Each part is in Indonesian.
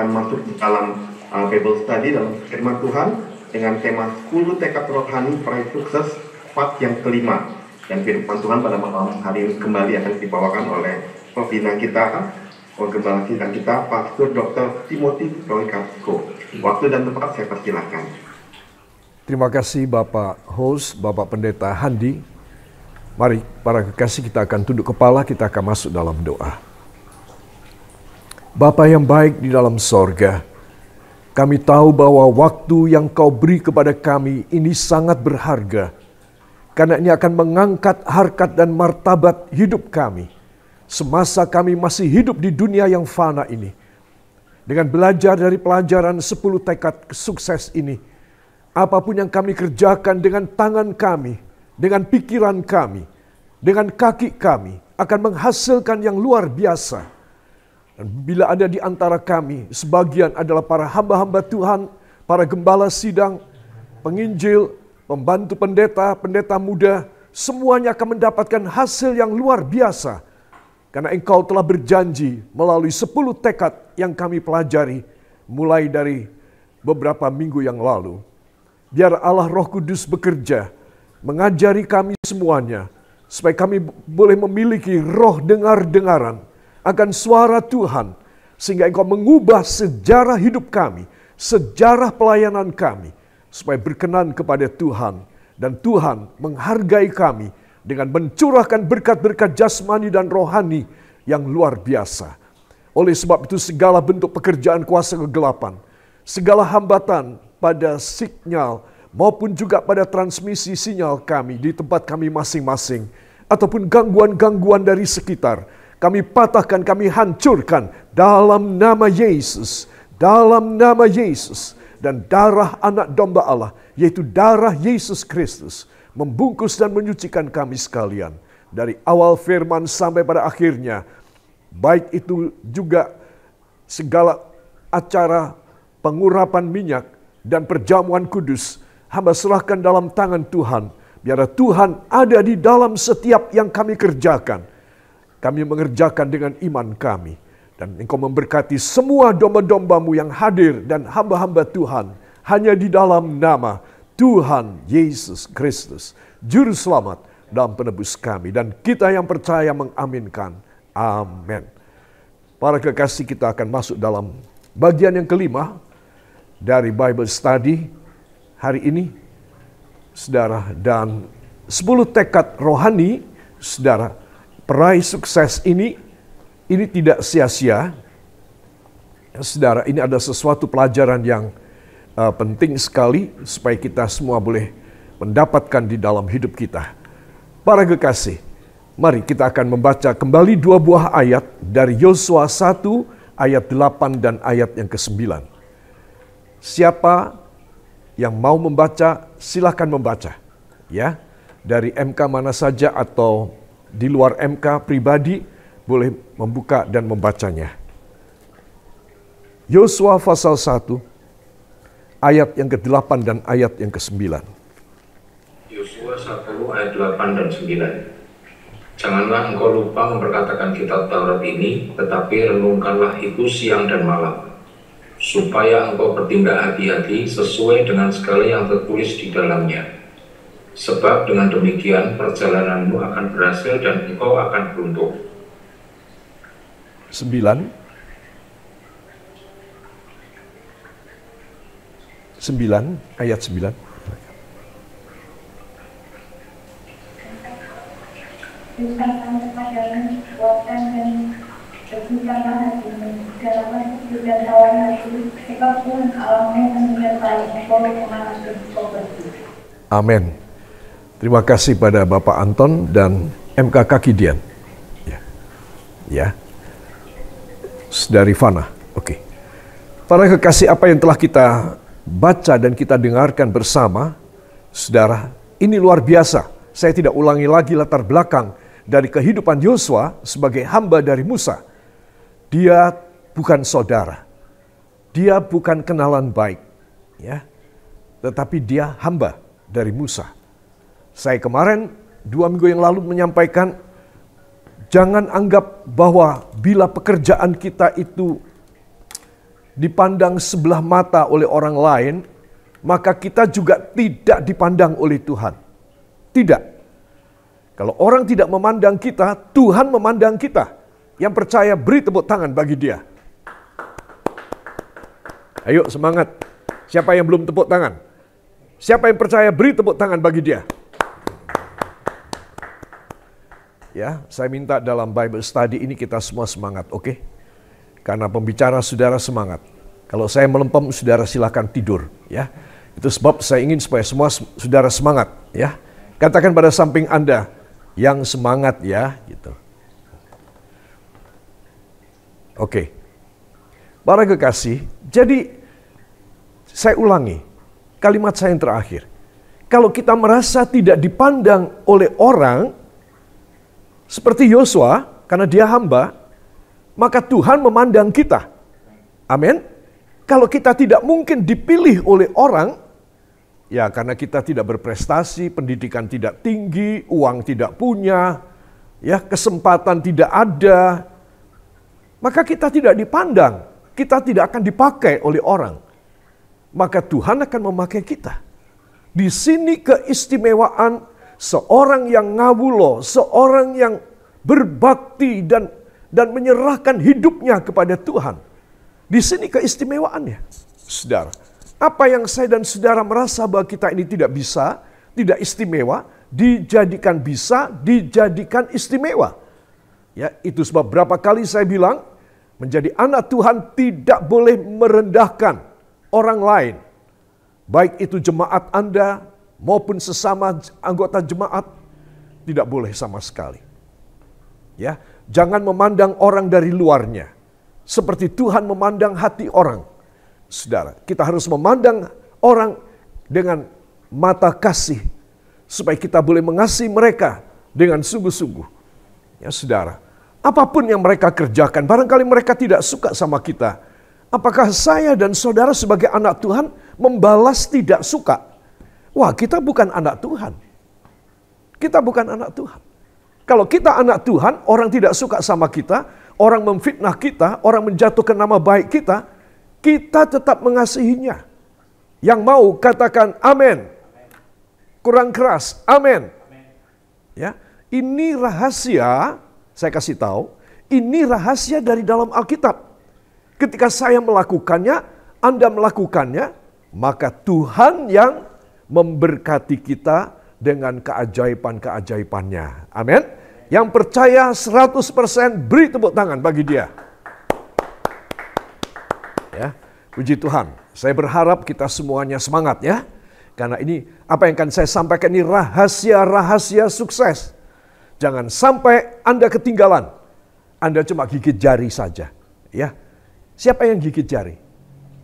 akan masuk di dalam Bible Study dalam firman Tuhan dengan tema 10 tekad rohani peraih sukses part yang kelima. Dan firman Tuhan pada malam hari ini kembali akan dibawakan oleh pembina kita, penggembala kita, Pastor Dr. Timothy Roy Kasko. Waktu dan tempat saya persilahkan. Terima kasih Bapak Host, Bapak Pendeta Handi. Mari para kekasih, kita akan tunduk kepala, kita akan masuk dalam doa. Bapa yang baik di dalam sorga, kami tahu bahwa waktu yang Kau beri kepada kami ini sangat berharga, karena ini akan mengangkat harkat dan martabat hidup kami semasa kami masih hidup di dunia yang fana ini. Dengan belajar dari pelajaran 10 tekad sukses ini, apapun yang kami kerjakan dengan tangan kami, dengan pikiran kami, dengan kaki kami, akan menghasilkan yang luar biasa. Dan bila ada di antara kami, sebagian adalah para hamba-hamba Tuhan, para gembala sidang, penginjil, pembantu pendeta, pendeta muda, semuanya akan mendapatkan hasil yang luar biasa. Karena Engkau telah berjanji melalui 10 tekad yang kami pelajari, mulai dari beberapa minggu yang lalu. Biar Allah Roh Kudus bekerja, mengajari kami semuanya, supaya kami boleh memiliki roh dengar-dengaran akan suara Tuhan, sehingga Engkau mengubah sejarah hidup kami, sejarah pelayanan kami, supaya berkenan kepada Tuhan, dan Tuhan menghargai kami dengan mencurahkan berkat-berkat jasmani dan rohani yang luar biasa. Oleh sebab itu segala bentuk pekerjaan kuasa kegelapan, segala hambatan pada sinyal maupun juga pada transmisi sinyal kami di tempat kami masing-masing, ataupun gangguan-gangguan dari sekitar, kami patahkan, kami hancurkan dalam nama Yesus, dalam nama Yesus, dan darah anak domba Allah, yaitu darah Yesus Kristus, membungkus dan menyucikan kami sekalian. Dari awal firman sampai pada akhirnya, baik itu juga segala acara pengurapan minyak dan perjamuan kudus, hamba serahkan dalam tangan Tuhan. Biar Tuhan ada di dalam setiap yang kami kerjakan. Kami mengerjakan dengan iman kami. Dan Engkau memberkati semua domba-dombamu yang hadir dan hamba-hamba Tuhan. Hanya di dalam nama Tuhan Yesus Kristus, Juru Selamat dan Penebus kami. Dan kita yang percaya mengaminkan. Amin. Para kekasih, kita akan masuk dalam bagian yang kelima dari Bible Study hari ini, saudara. Dan 10 tekad rohani, saudara, peraih sukses ini tidak sia-sia. Saudara, ini ada sesuatu pelajaran yang penting sekali supaya kita semua boleh mendapatkan di dalam hidup kita. Para kekasih, mari kita akan membaca kembali 2 buah ayat dari Yosua 1 ayat 8 dan ayat yang ke-9. Siapa yang mau membaca, silakan membaca. Ya, dari MK mana saja atau di luar MK pribadi boleh membuka dan membacanya. Yosua pasal 1 ayat yang ke-8 dan ayat yang ke-9. Yosua 1 ayat 8 dan 9. Janganlah engkau lupa memperkatakan kitab Taurat ini, tetapi renungkanlah itu siang dan malam, supaya engkau bertindak hati-hati sesuai dengan segala yang tertulis di dalamnya. Sebab dengan demikian perjalananmu akan berhasil dan engkau akan beruntung. 9 ayat 9. Ucapkan kepadamu, kuatkan dan bersihkanlah hatimu, dalamlah hidup dan tawar hati, sebab Tuhan Allahmu menyertai engkau kemanapun engkau pergi. Amin. Terima kasih pada Bapak Anton dan MK Kakidian. Ya. Saudari Fana. Oke. Para kekasih, apa yang telah kita baca dan kita dengarkan bersama, saudara, ini luar biasa. Saya tidak ulangi lagi latar belakang dari kehidupan Yosua sebagai hamba dari Musa. Dia bukan saudara. Dia bukan kenalan baik, ya. Tetapi dia hamba dari Musa. Saya kemarin 2 minggu yang lalu menyampaikan, jangan anggap bahwa bila pekerjaan kita itu dipandang sebelah mata oleh orang lain, maka kita juga tidak dipandang oleh Tuhan. Tidak. Kalau orang tidak memandang kita, Tuhan memandang kita. Yang percaya beri tepuk tangan bagi dia. Ayo semangat. Siapa yang belum tepuk tangan? Siapa yang percaya beri tepuk tangan bagi dia. Ya, saya minta dalam Bible study ini kita semua semangat, oke? Karena pembicara saudara semangat. Kalau saya melempem, saudara silakan tidur, ya. Itu sebab saya ingin supaya semua saudara semangat, ya. Katakan pada samping Anda, yang semangat ya, gitu. Oke. Para kekasih, jadi saya ulangi kalimat saya yang terakhir. Kalau kita merasa tidak dipandang oleh orang, seperti Yosua, karena dia hamba, maka Tuhan memandang kita. Amin. Kalau kita tidak mungkin dipilih oleh orang, ya karena kita tidak berprestasi, pendidikan tidak tinggi, uang tidak punya, ya kesempatan tidak ada, maka kita tidak dipandang, kita tidak akan dipakai oleh orang. Maka Tuhan akan memakai kita. Di sini keistimewaan seorang yang ngawulo, seorang yang berbakti dan menyerahkan hidupnya kepada Tuhan. Di sini keistimewaannya, saudara. Apa yang saya dan saudara merasa bahwa kita ini tidak bisa, tidak istimewa, dijadikan bisa, dijadikan istimewa. Ya, itu sebab berapa kali saya bilang, menjadi anak Tuhan tidak boleh merendahkan orang lain. Baik itu jemaat Anda maupun sesama anggota jemaat, tidak boleh sama sekali. Ya, jangan memandang orang dari luarnya. Seperti Tuhan memandang hati orang. Saudara, kita harus memandang orang dengan mata kasih supaya kita boleh mengasihi mereka dengan sungguh-sungguh. Ya, saudara, apapun yang mereka kerjakan, barangkali mereka tidak suka sama kita. Apakah saya dan saudara sebagai anak Tuhan membalas tidak suka? Wah, kita bukan anak Tuhan. Kita bukan anak Tuhan. Kalau kita anak Tuhan, orang tidak suka sama kita, orang memfitnah kita, orang menjatuhkan nama baik kita, kita tetap mengasihinya. Yang mau katakan amin. Kurang keras, amin. Ya, ini rahasia, saya kasih tahu, ini rahasia dari dalam Alkitab. Ketika saya melakukannya, Anda melakukannya, maka Tuhan yang memberkati kita dengan keajaiban-keajaibannya. Amin. Yang percaya 100% beri tepuk tangan bagi dia. Ya, puji Tuhan. Saya berharap kita semuanya semangat ya. Karena ini apa yang akan saya sampaikan ini rahasia-rahasia sukses. Jangan sampai Anda ketinggalan. Anda cuma gigit jari saja. Ya. Siapa yang gigit jari?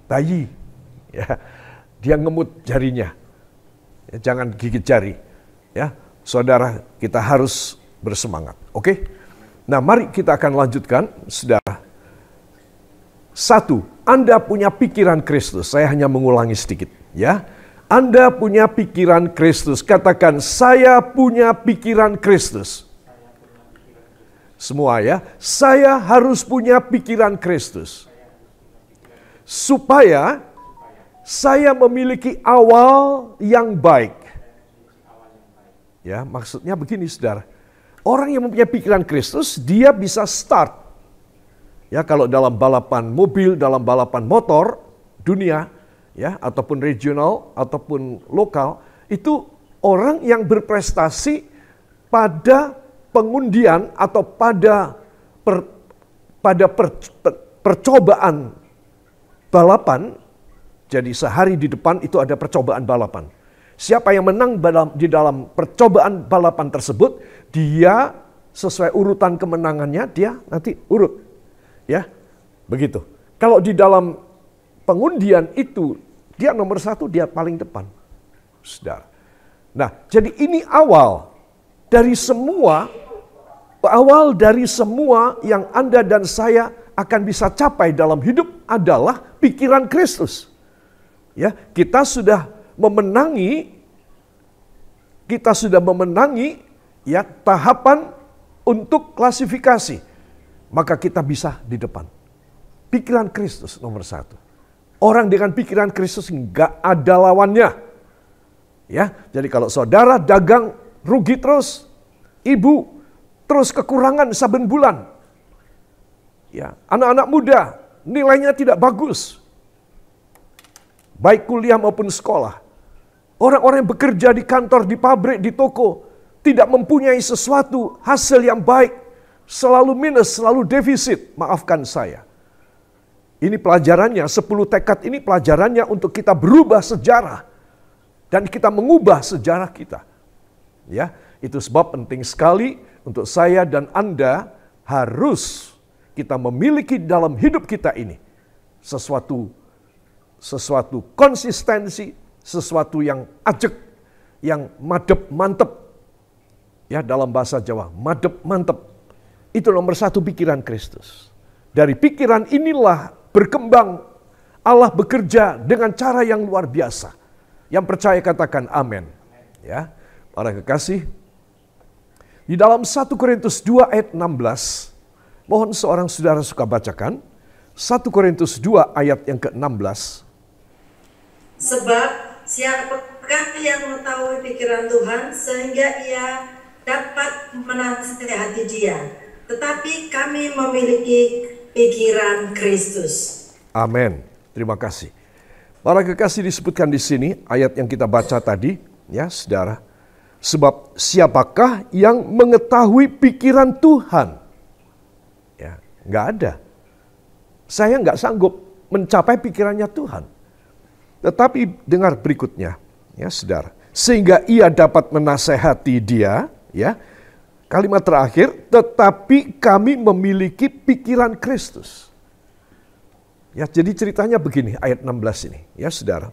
Bayi. Ya. Dia ngemut jarinya. Ya, jangan gigit jari. Ya, saudara, kita harus bersemangat. Oke? Nah, mari kita akan lanjutkan, saudara. 1. Anda punya pikiran Kristus. Saya hanya mengulangi sedikit, ya. Anda punya pikiran Kristus. Katakan, saya punya pikiran Kristus. Semua ya. Saya harus punya pikiran Kristus. Supaya saya memiliki awal yang baik. Ya, maksudnya begini, saudara. Orang yang mempunyai pikiran Kristus, dia bisa start. Ya, kalau dalam balapan mobil, dalam balapan motor dunia, ya, ataupun regional ataupun lokal, itu orang yang berprestasi pada pengundian atau pada percobaan balapan. Jadi sehari di depan itu ada percobaan balapan. Siapa yang menang di dalam percobaan balapan tersebut, dia sesuai urutan kemenangannya, dia nanti urut. Ya, begitu. Kalau di dalam pengundian itu, dia nomor 1, dia paling depan. Saudara. Nah, jadi ini awal dari semua yang Anda dan saya akan bisa capai dalam hidup adalah pikiran Kristus. Ya, kita sudah memenangi ya tahapan untuk klasifikasi. Maka kita bisa di depan. Pikiran Kristus nomor 1. Orang dengan pikiran Kristus nggak ada lawannya. Ya, jadi kalau saudara dagang rugi terus, ibu terus kekurangan saben bulan. Ya, anak-anak muda nilainya tidak bagus. Baik kuliah maupun sekolah. Orang-orang yang bekerja di kantor, di pabrik, di toko, tidak mempunyai sesuatu hasil yang baik, selalu minus, selalu defisit. Maafkan saya. Ini pelajarannya, 10 tekad ini pelajarannya untuk kita berubah sejarah. Dan kita mengubah sejarah kita. Ya, itu sebab penting sekali untuk saya dan Anda harus kita memiliki dalam hidup kita ini sesuatu konsistensi, sesuatu yang ajek, yang madep mantep. Ya, dalam bahasa Jawa, madep mantep. Itu nomor 1 pikiran Kristus. Dari pikiran inilah berkembang Allah bekerja dengan cara yang luar biasa. Yang percaya katakan amin. Ya, para kekasih, di dalam 1 Korintus 2 ayat 16, mohon seorang saudara suka bacakan. 1 Korintus 2 ayat yang ke-16. Sebab siapakah yang mengetahui pikiran Tuhan sehingga ia dapat menasihati dia. Tetapi kami memiliki pikiran Kristus. Amin. Terima kasih. Para kekasih, disebutkan di sini ayat yang kita baca tadi, ya saudara. Sebab siapakah yang mengetahui pikiran Tuhan? Ya, nggak ada. Saya nggak sanggup mencapai pikirannya Tuhan. Tetapi dengar berikutnya, ya saudara. Sehingga ia dapat menasehati dia, ya. Kalimat terakhir, tetapi kami memiliki pikiran Kristus. Ya, jadi ceritanya begini, ayat 16 ini, ya saudara.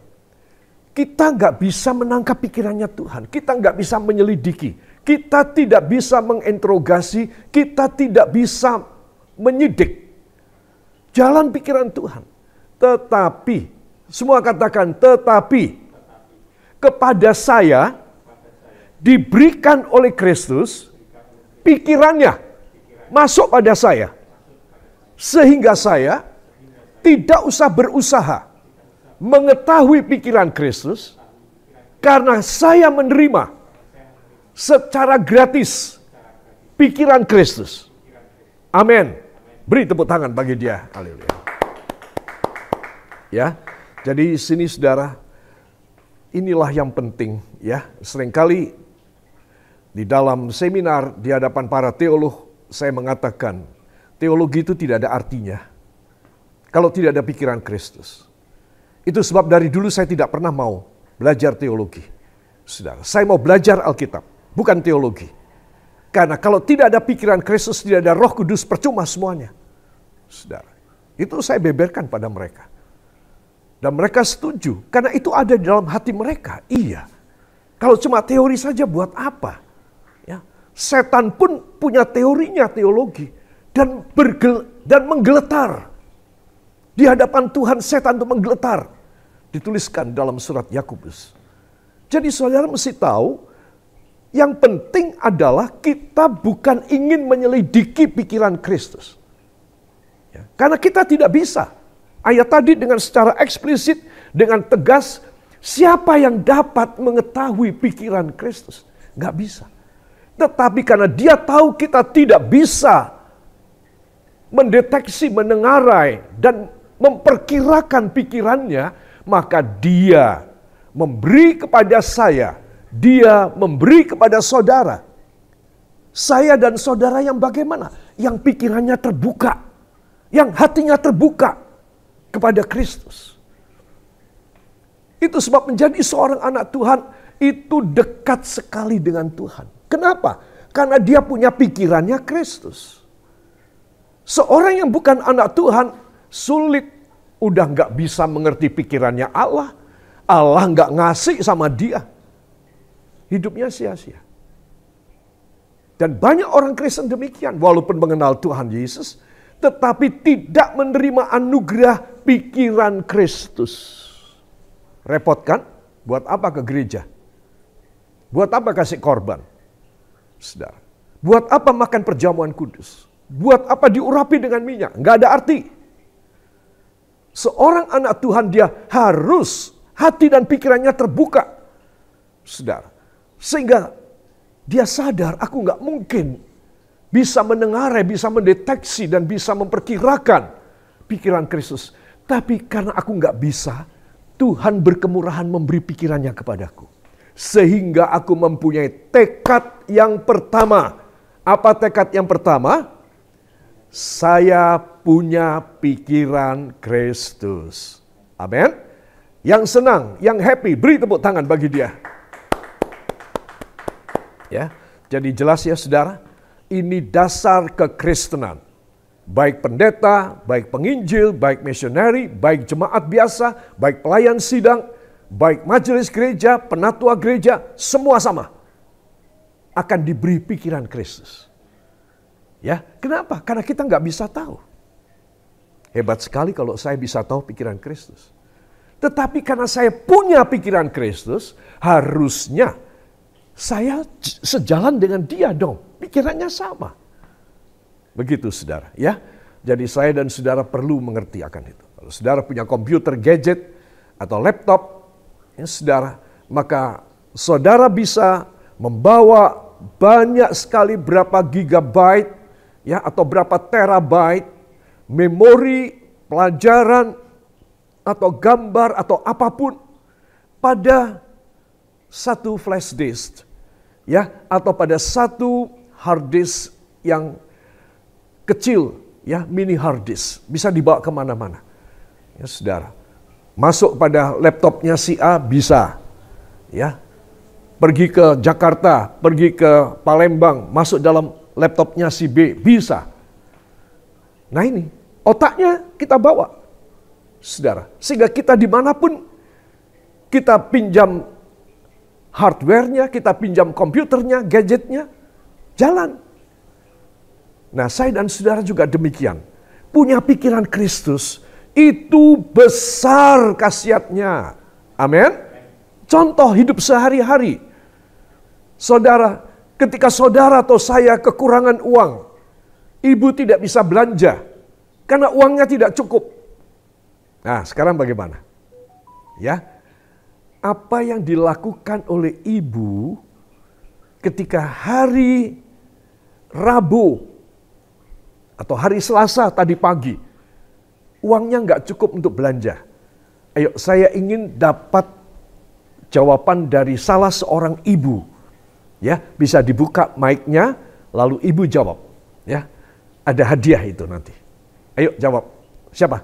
Kita nggak bisa menangkap pikirannya Tuhan. Kita nggak bisa menyelidiki. Kita tidak bisa menginterogasi. Kita tidak bisa menyidik jalan pikiran Tuhan. Tetapi, semua katakan tetapi, kepada saya diberikan oleh Kristus pikirannya masuk pada saya. Sehingga saya tidak usah berusaha mengetahui pikiran Kristus, karena saya menerima secara gratis pikiran Kristus. Amin. Beri tepuk tangan bagi dia. Haleluya. Ya, jadi sini saudara, inilah yang penting ya. Seringkali di dalam seminar di hadapan para teolog, saya mengatakan teologi itu tidak ada artinya kalau tidak ada pikiran Kristus. Itu sebab dari dulu saya tidak pernah mau belajar teologi. Saudara, saya mau belajar Alkitab, bukan teologi. Karena kalau tidak ada pikiran Kristus, tidak ada Roh Kudus, percuma semuanya. Saudara, itu saya beberkan pada mereka. Dan mereka setuju, karena itu ada di dalam hati mereka. Iya, kalau cuma teori saja buat apa? Ya, setan pun punya teorinya teologi. Dan menggeletar. Di hadapan Tuhan setan itu menggeletar. Dituliskan dalam surat Yakobus. Jadi saudara mesti tahu, yang penting adalah kita bukan ingin menyelidiki pikiran Kristus. Ya, karena kita tidak bisa. Ayat tadi dengan secara eksplisit, dengan tegas, siapa yang dapat mengetahui pikiran Kristus? Nggak bisa. Tetapi karena dia tahu kita tidak bisa mendeteksi, menengarai, dan memperkirakan pikirannya, maka dia memberi kepada saya, dia memberi kepada saudara. Saya dan saudara yang bagaimana? Yang pikirannya terbuka, yang hatinya terbuka kepada Kristus. Itu sebab menjadi seorang anak Tuhan itu dekat sekali dengan Tuhan. Kenapa? Karena dia punya pikirannya Kristus. Seorang yang bukan anak Tuhan sulit, udah nggak bisa mengerti pikirannya Allah. Allah nggak ngasih sama dia. Hidupnya sia-sia. Dan banyak orang Kristen demikian, walaupun mengenal Tuhan Yesus, tetapi tidak menerima anugerah pikiran Kristus. Repot kan? Buat apa ke gereja? Buat apa kasih korban? Saudara, buat apa makan perjamuan kudus? Buat apa diurapi dengan minyak? Nggak ada arti. Seorang anak Tuhan dia harus hati dan pikirannya terbuka. Saudara. Sehingga dia sadar aku nggak mungkin bisa mendengarai, bisa mendeteksi dan bisa memperkirakan pikiran Kristus. Tapi karena aku nggak bisa, Tuhan berkemurahan memberi pikirannya kepadaku. Sehingga aku mempunyai tekad yang pertama. Apa tekad yang pertama? Saya punya pikiran Kristus. Amin. Yang senang, yang happy, beri tepuk tangan bagi dia. Ya, jadi jelas ya saudara, ini dasar kekristenan. Baik pendeta, baik penginjil, baik misioneri, baik jemaat biasa, baik pelayan sidang, baik majelis gereja, penatua gereja, semua sama. Akan diberi pikiran Kristus. Ya, kenapa? Karena kita nggak bisa tahu. Hebat sekali kalau saya bisa tahu pikiran Kristus. Tetapi karena saya punya pikiran Kristus, harusnya saya sejalan dengan dia dong. Pikirannya sama. Begitu saudara, ya. Jadi saya dan saudara perlu mengerti akan itu. Kalau saudara punya komputer, gadget, atau laptop, ya saudara, maka saudara bisa membawa banyak sekali berapa gigabyte, ya, atau berapa terabyte memori, pelajaran, atau gambar, atau apapun pada satu flash disk, ya, atau pada satu hard disk yang kecil, ya, mini hard disk, bisa dibawa kemana-mana, ya saudara. Masuk pada laptopnya si A bisa, ya, pergi ke Jakarta, pergi ke Palembang, masuk dalam laptopnya si B bisa. Nah ini otaknya kita bawa, saudara, sehingga kita dimanapun kita pinjam hardware-nya, kita pinjam komputernya, gadgetnya, jalan. Nah, saya dan saudara juga demikian. Punya pikiran Kristus, itu besar khasiatnya. Amin. Contoh hidup sehari-hari. Saudara, ketika saudara atau saya kekurangan uang, ibu tidak bisa belanja karena uangnya tidak cukup. Nah, sekarang bagaimana? Ya. Apa yang dilakukan oleh ibu ketika hari Rabu atau hari Selasa tadi pagi, uangnya nggak cukup untuk belanja. Ayo, saya ingin dapat jawaban dari salah seorang ibu. Ya, bisa dibuka mic-nya, lalu ibu jawab. Ya, ada hadiah itu nanti. Ayo jawab. Siapa?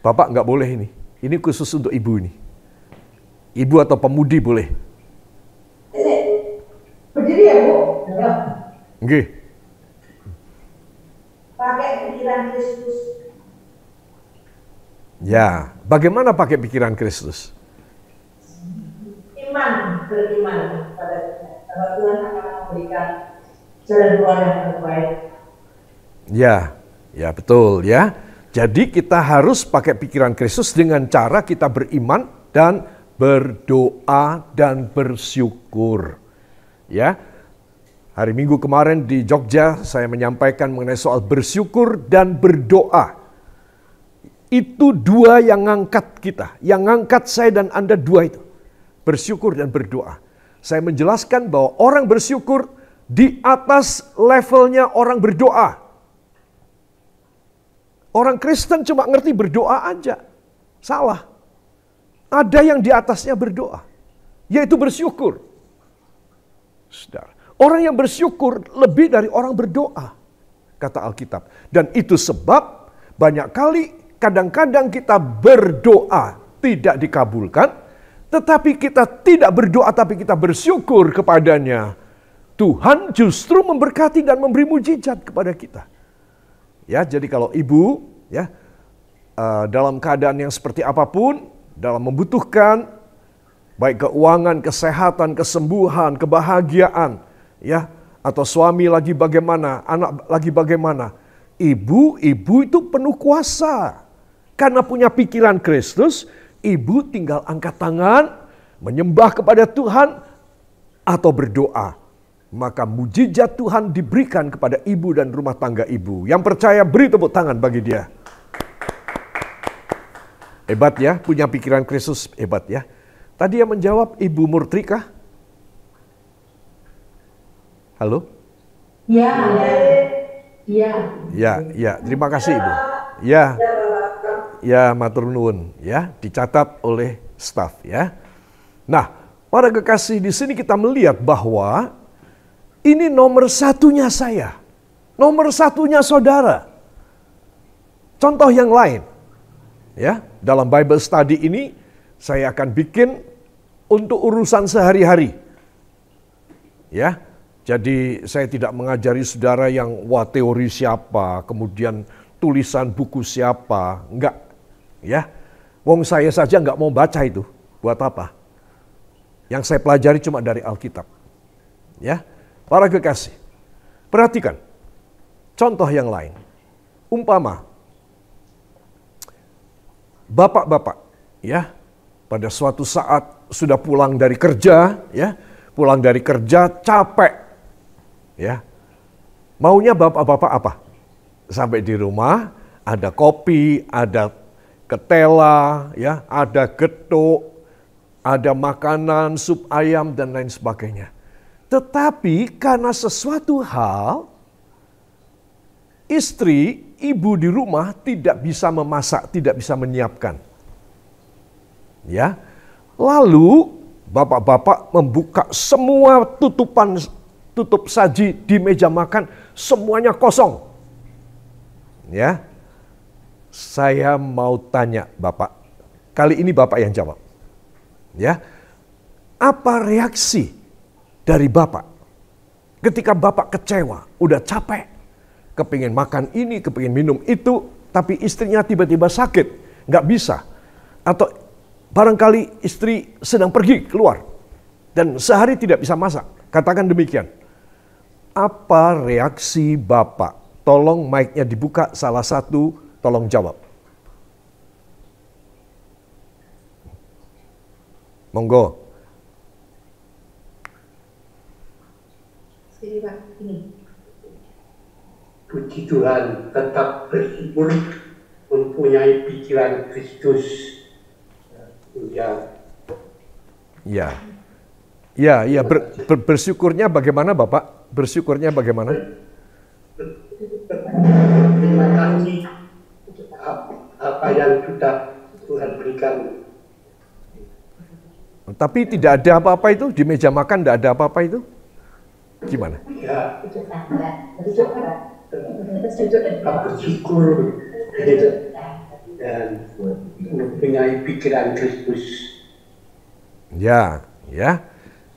Bapak nggak boleh ini. Ini khusus untuk ibu ini. Ibu atau pemudi boleh. Berdiri ya Bu? Nggih. Pakai pikiran Kristus. Ya, bagaimana pakai pikiran Kristus? Iman, beriman pada Tuhan akan memberikan jalan keluar yang terbaik. Ya betul ya. Jadi kita harus pakai pikiran Kristus dengan cara kita beriman dan berdoa dan bersyukur. Ya. Hari Minggu kemarin di Jogja saya menyampaikan mengenai soal bersyukur dan berdoa. Itu dua yang ngangkat kita. Yang ngangkat saya dan Anda dua itu. Bersyukur dan berdoa. Saya menjelaskan bahwa orang bersyukur di atas levelnya orang berdoa. Orang Kristen cuma ngerti berdoa aja. Salah. Ada yang di atasnya berdoa. Yaitu bersyukur. Saudara. Orang yang bersyukur lebih dari orang berdoa. Kata Alkitab. Dan itu sebab banyak kali kadang-kadang kita berdoa tidak dikabulkan. Tetapi kita tidak berdoa tapi kita bersyukur kepadanya. Tuhan justru memberkati dan memberi mujizat kepada kita. Ya, jadi kalau ibu ya dalam keadaan yang seperti apapun, dalam membutuhkan baik keuangan, kesehatan, kesembuhan, kebahagiaan, ya, atau suami lagi bagaimana, anak lagi bagaimana, ibu itu penuh kuasa. Karena punya pikiran Kristus, ibu tinggal angkat tangan, menyembah kepada Tuhan atau berdoa. Maka mujizat Tuhan diberikan kepada ibu dan rumah tangga ibu. Yang percaya beri tepuk tangan bagi dia. Hebat ya, punya pikiran Kristus, hebat ya. Tadi yang menjawab Ibu Murtrika. Halo? Ya, ya. Ya, terima kasih Ibu. Ya, matur nuwun ya, dicatat oleh staf ya. Nah, para kekasih, di sini kita melihat bahwa ini nomor satunya saya, nomor satunya saudara. Contoh yang lain, ya, dalam Bible study ini saya akan bikin untuk urusan sehari-hari, ya. Jadi saya tidak mengajari saudara yang wah teori siapa, kemudian tulisan buku siapa, enggak, ya. Wong saya saja enggak mau baca itu, buat apa? Yang saya pelajari cuma dari Alkitab, ya. Para kekasih, perhatikan contoh yang lain. Umpama bapak-bapak, ya, pada suatu saat sudah pulang dari kerja, ya, pulang dari kerja capek, ya, maunya bapak-bapak apa? Sampai di rumah ada kopi, ada ketela, ya, ada getuk, ada makanan, sup ayam dan lain sebagainya. Tetapi karena sesuatu hal, istri, ibu di rumah tidak bisa memasak, tidak bisa menyiapkan. Ya. Lalu bapak-bapak membuka semua tutup saji di meja makan, semuanya kosong. Ya. Saya mau tanya Bapak, kali ini Bapak yang jawab. Ya. Apa reaksi dari Bapak ketika Bapak kecewa, udah capek, kepingin makan ini, kepingin minum itu, tapi istrinya tiba-tiba sakit, nggak bisa. Atau barangkali istri sedang pergi keluar dan sehari tidak bisa masak. Katakan demikian. Apa reaksi Bapak? Tolong mic-nya dibuka, salah satu tolong jawab. Monggo. Sini Pak, ini. Puji Tuhan, tetap bersyukur mempunyai pikiran Kristus. Ya, bersyukurnya bagaimana Bapak? Bersyukurnya bagaimana? Terima kasih apa yang sudah Tuhan berikan. Tapi tidak ada apa-apa itu? Di meja makan tidak ada apa-apa itu? Gimana? Ya, tetap bersyukur dan mempunyai pikiran Kristus. Ya.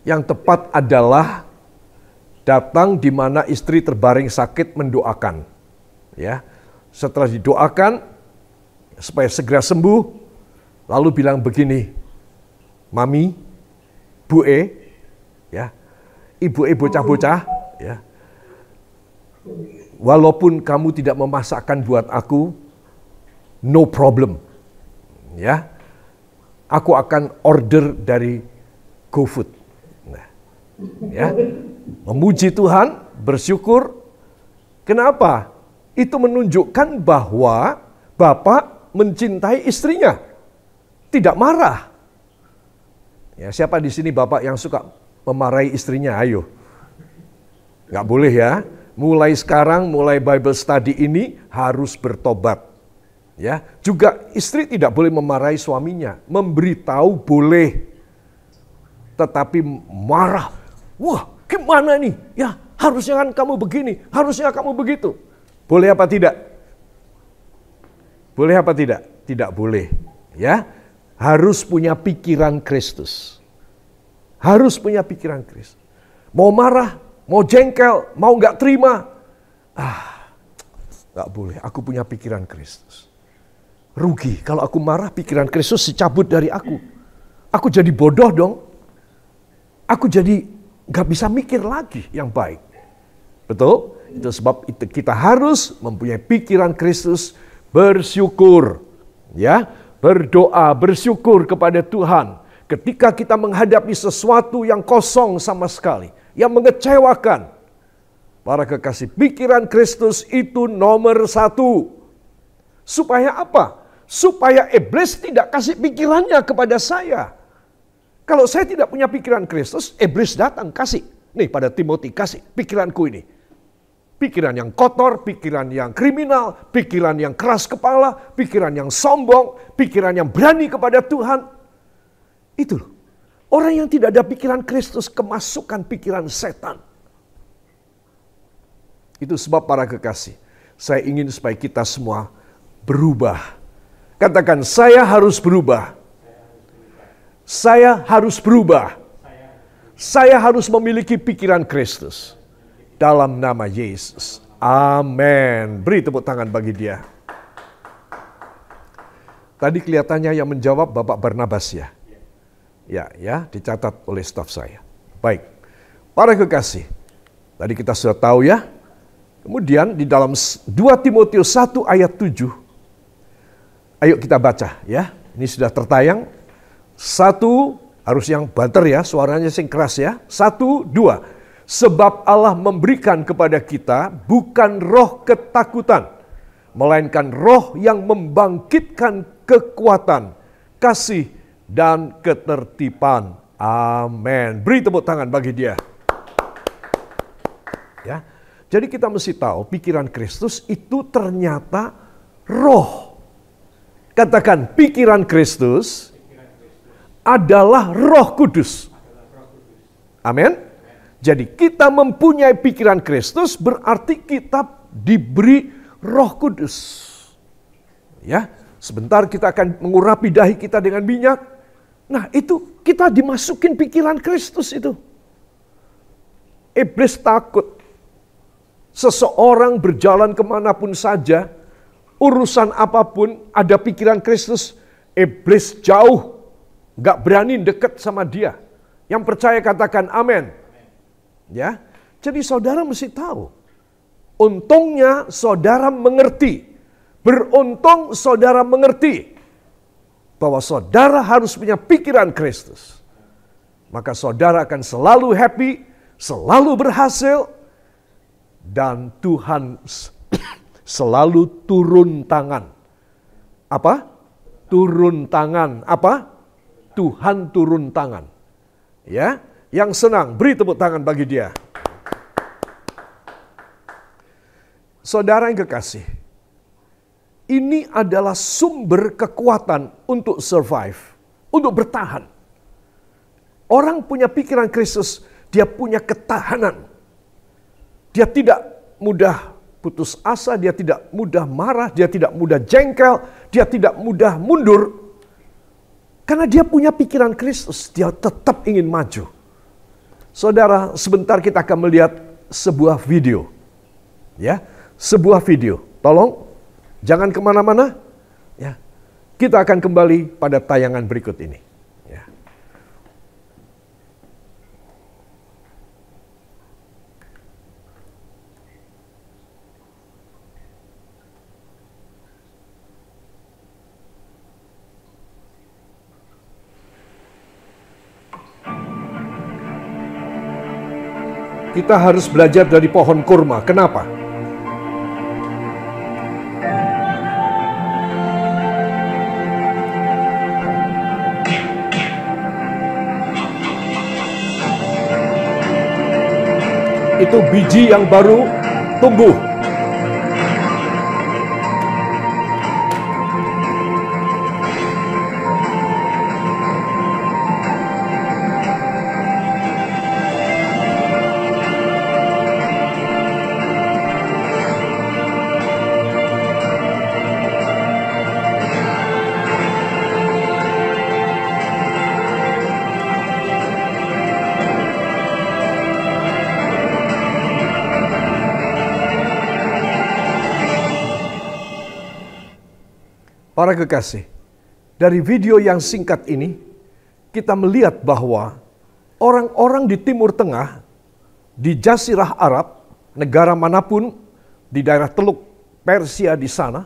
Yang tepat adalah datang di mana istri terbaring sakit mendoakan. Ya. Setelah didoakan supaya segera sembuh, lalu bilang begini, Mami, Bu ya, Ibu bocah-bocah, ya. Walaupun kamu tidak memasakkan buat aku, no problem. Ya. Aku akan order dari GoFood. Nah, ya. Memuji Tuhan, bersyukur. Kenapa? Itu menunjukkan bahwa Bapak mencintai istrinya. Tidak marah. Ya, siapa di sini Bapak yang suka memarahi istrinya? Ayo. Nggak boleh ya. Mulai sekarang, mulai Bible study ini harus bertobat. Ya, juga istri tidak boleh memarahi suaminya. Memberitahu boleh, tetapi marah. Wah, gimana nih? Ya, harusnya kan kamu begini, harusnya kamu begitu. Boleh apa tidak? Boleh apa tidak? Tidak boleh. Ya, harus punya pikiran Kristus. Harus punya pikiran Kristus. Mau marah, mau jengkel, mau nggak terima, nggak boleh. Aku punya pikiran Kristus. Rugi kalau aku marah, pikiran Kristus dicabut dari aku. Aku jadi bodoh dong. Aku jadi nggak bisa mikir lagi yang baik. Betul? Itu sebab itu kita harus mempunyai pikiran Kristus, bersyukur, ya, berdoa, bersyukur kepada Tuhan. Ketika kita menghadapi sesuatu yang kosong sama sekali, yang mengecewakan, para kekasih, pikiran Kristus itu nomor satu. Supaya apa? Supaya iblis tidak kasih pikirannya kepada saya. Kalau saya tidak punya pikiran Kristus, iblis datang kasih. Nih pada Timothy, kasih pikiranku ini. Pikiran yang kotor, pikiran yang kriminal, pikiran yang keras kepala, pikiran yang sombong, pikiran yang berani kepada Tuhan. Itu loh. Orang yang tidak ada pikiran Kristus kemasukan pikiran setan. Itu sebab para kekasih, saya ingin supaya kita semua berubah. Katakan, saya harus berubah. Saya harus berubah. Saya harus memiliki pikiran Kristus. Dalam nama Yesus. Amin. Beri tepuk tangan bagi dia. Tadi kelihatannya yang menjawab Bapak Barnabas ya. Ya, dicatat oleh staf saya. Baik. Para kekasih. Tadi kita sudah tahu ya. Kemudian di dalam 2 Timotius 1 ayat 7. Ayo kita baca ya. Ini sudah tertayang. 1, harus yang banter ya, suaranya sing keras ya. 1, 2. Sebab Allah memberikan kepada kita bukan roh ketakutan, melainkan roh yang membangkitkan kekuatan, kasih, dan ketertiban. Amin. Beri tepuk tangan bagi dia. Ya. Jadi kita mesti tahu pikiran Kristus itu ternyata roh. Katakan, pikiran Kristus adalah Roh Kudus. Amin. Jadi kita mempunyai pikiran Kristus berarti kita diberi Roh Kudus. Ya, sebentar kita akan mengurapi dahi kita dengan minyak. Nah, itu kita dimasukin pikiran Kristus itu. Iblis takut. Seseorang berjalan kemanapun saja, urusan apapun ada pikiran Kristus, iblis jauh. Gak berani deket sama dia. Yang percaya katakan amin. Ya, jadi saudara mesti tahu. Untungnya saudara mengerti. Beruntung saudara mengerti bahwa saudara harus punya pikiran Kristus. Maka saudara akan selalu happy, selalu berhasil, dan Tuhan selalu turun tangan. Apa? Turun tangan. Apa? Tuhan turun tangan. Ya, yang senang beri tepuk tangan bagi dia. Saudara yang kekasih, ini adalah sumber kekuatan untuk survive, untuk bertahan. Orang punya pikiran Kristus, dia punya ketahanan. Dia tidak mudah putus asa, dia tidak mudah marah, dia tidak mudah jengkel, dia tidak mudah mundur. Karena dia punya pikiran Kristus, dia tetap ingin maju. Saudara, sebentar kita akan melihat sebuah video. Ya, sebuah video. Tolong, jangan kemana-mana. Ya, kita akan kembali pada tayangan berikut ini. Ya. Kita harus belajar dari pohon kurma. Kenapa? Itu biji yang baru tumbuh. Para kekasih, dari video yang singkat ini, kita melihat bahwa orang-orang di Timur Tengah, di Jazirah Arab, negara manapun, di daerah Teluk Persia di sana,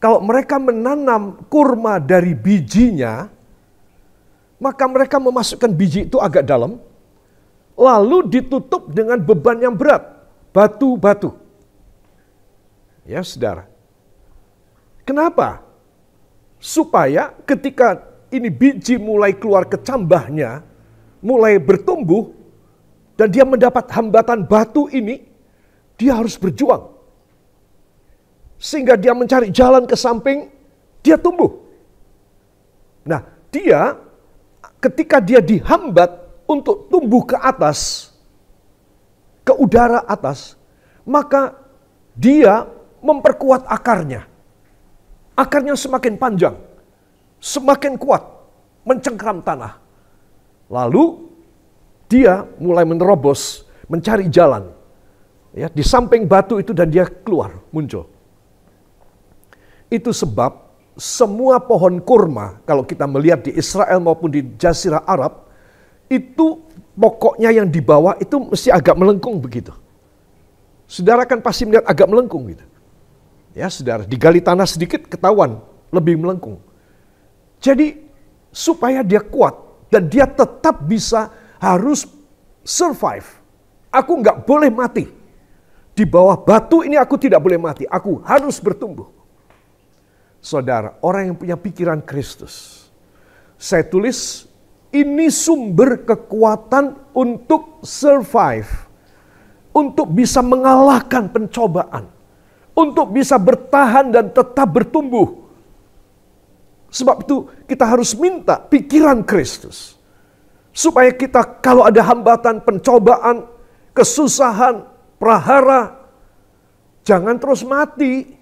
kalau mereka menanam kurma dari bijinya, maka mereka memasukkan biji itu agak dalam, lalu ditutup dengan beban yang berat, batu-batu. Ya, saudara. Kenapa? supaya ketika ini biji mulai keluar kecambahnya, mulai bertumbuh, dan dia mendapat hambatan batu ini, dia harus berjuang. Sehingga dia mencari jalan ke samping, dia tumbuh. Nah, dia ketika dia dihambat untuk tumbuh ke atas, ke udara atas, maka dia memperkuat akarnya. Akarnya semakin panjang, semakin kuat, mencengkram tanah. Lalu dia mulai menerobos, mencari jalan. Ya, di samping batu itu dan dia keluar, muncul. Itu sebab semua pohon kurma, kalau kita melihat di Israel maupun di Jazirah Arab, itu pokoknya yang di bawah itu mesti agak melengkung begitu. Saudara kan pasti melihat agak melengkung gitu. Ya saudara, digali tanah sedikit ketahuan lebih melengkung. Jadi supaya dia kuat dan dia tetap bisa harus survive. Aku nggak boleh mati. Di bawah batu ini aku tidak boleh mati. Aku harus bertumbuh. Saudara, orang yang punya pikiran Kristus. Saya tulis, ini sumber kekuatan untuk survive. Untuk bisa mengalahkan pencobaan. Untuk bisa bertahan dan tetap bertumbuh. Sebab itu kita harus minta pikiran Kristus. Supaya kita kalau ada hambatan, pencobaan, kesusahan, prahara, jangan terus mati.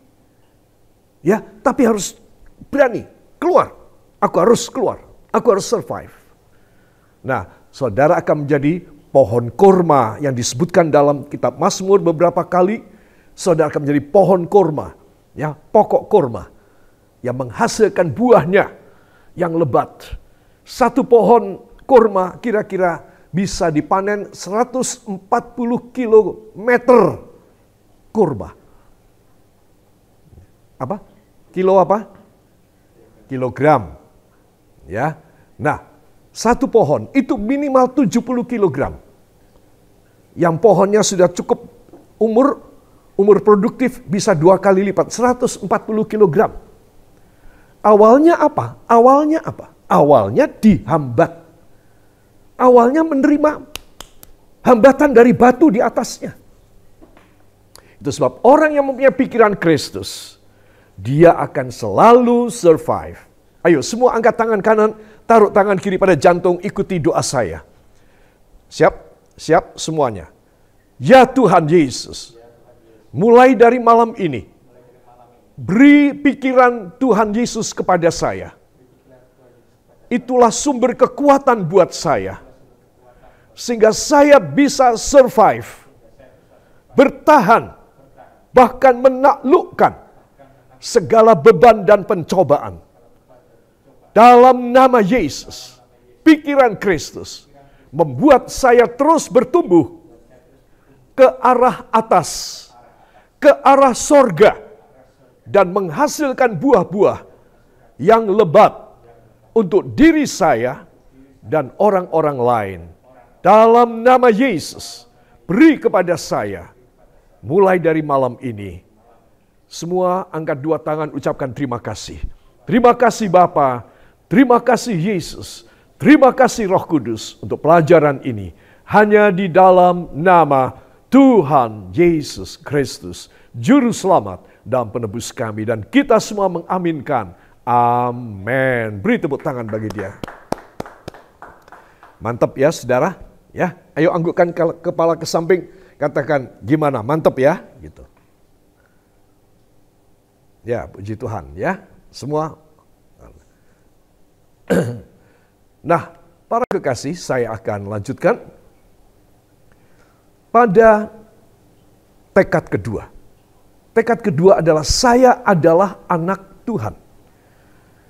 Ya, tapi harus berani keluar. Aku harus keluar. Aku harus survive. Nah, saudara akan menjadi pohon kurma yang disebutkan dalam kitab Mazmur beberapa kali. Saudara akan menjadi pohon kurma, ya, pokok kurma yang menghasilkan buahnya yang lebat. Satu pohon kurma kira-kira bisa dipanen 140 kilometer kurma. Apa? Kilo apa? Kilogram. Ya. Nah, satu pohon itu minimal 70 kilogram. Yang pohonnya sudah cukup umur produktif bisa 2 kali lipat, 140 kilogram. Awalnya apa? Awalnya dihambat. Awalnya menerima hambatan dari batu di atasnya. Itu sebab orang yang mempunyai pikiran Kristus, dia akan selalu survive. Ayo semua angkat tangan kanan, taruh tangan kiri pada jantung, ikuti doa saya. Siap? Siap semuanya. Ya Tuhan Yesus, mulai dari malam ini, beri pikiran Tuhan Yesus kepada saya. Itulah sumber kekuatan buat saya. Sehingga saya bisa survive, bertahan, bahkan menaklukkan segala beban dan pencobaan. Dalam nama Yesus, pikiran Kristus membuat saya terus bertumbuh ke arah atas, ke arah sorga, dan menghasilkan buah-buah yang lebat untuk diri saya dan orang-orang lain. Dalam nama Yesus, beri kepada saya, mulai dari malam ini. Semua angkat 2 tangan, ucapkan terima kasih. Terima kasih Bapa, terima kasih Yesus, terima kasih Roh Kudus untuk pelajaran ini. Hanya di dalam nama Tuhan Yesus Kristus, Juru Selamat dan Penebus kami. Dan kita semua mengaminkan. Amin. Beri tepuk tangan bagi dia. Mantap ya saudara. Ya, ayo anggukkan kepala ke samping. Katakan gimana? Mantap ya? Gitu. Ya, puji Tuhan ya. Semua. Nah, para kekasih, saya akan lanjutkan pada tekad kedua. Tekad kedua adalah saya adalah anak Tuhan.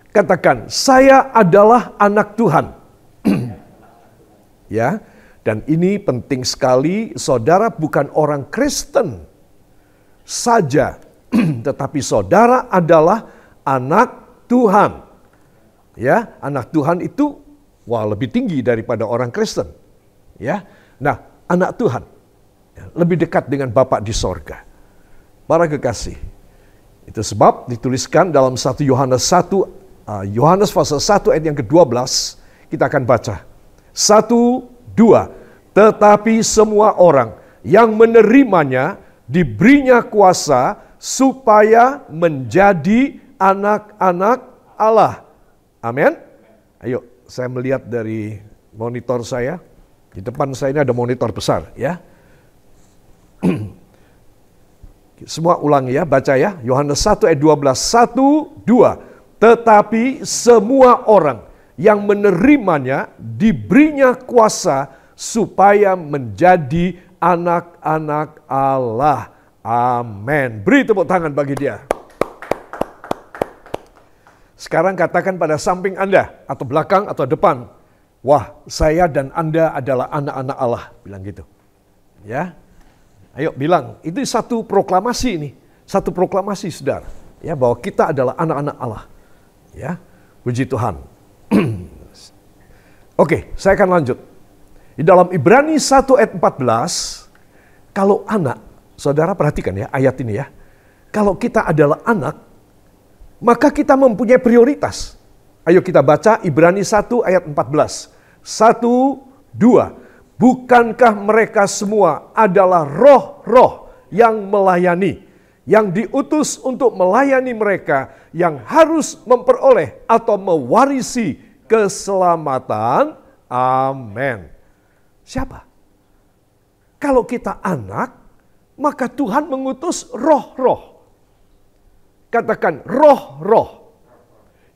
Katakan, saya adalah anak Tuhan. Ya, dan ini penting sekali, saudara bukan orang Kristen saja, tetapi saudara adalah anak Tuhan. Ya, anak Tuhan itu lebih tinggi daripada orang Kristen. Ya, nah, anak Tuhan lebih dekat dengan Bapa di sorga. Para kekasih, itu sebab dituliskan dalam 1 Yohanes 1 Yohanes pasal 1 ayat yang ke-12, kita akan baca. 1, 2. Tetapi semua orang yang menerimanya diberinya kuasa supaya menjadi anak-anak Allah. Amin. Ayo, saya melihat dari monitor saya. Di depan saya ini ada monitor besar, ya. Semua ulangi ya, baca ya. Yohanes 1 ayat 12. 1, 2. Tetapi semua orang yang menerimanya diberinya kuasa supaya menjadi anak-anak Allah. Amin. Beri tepuk tangan bagi dia. Sekarang katakan pada samping Anda, atau belakang atau depan, wah, saya dan Anda adalah anak-anak Allah. Bilang gitu. Ya. Ayo bilang, itu satu proklamasi ini. Satu proklamasi, saudara. Ya, bahwa kita adalah anak-anak Allah. Ya, puji Tuhan. Oke, saya akan lanjut. Di dalam Ibrani 1 ayat 14, kalau anak, saudara perhatikan ya ayat ini ya. Kalau kita adalah anak, maka kita mempunyai prioritas. Ayo kita baca Ibrani 1 ayat 14. 1, 2. Bukankah mereka semua adalah roh-roh yang melayani, yang diutus untuk melayani mereka yang harus memperoleh atau mewarisi keselamatan? Amin. Siapa? Kalau kita anak, maka Tuhan mengutus roh-roh. Katakan roh-roh,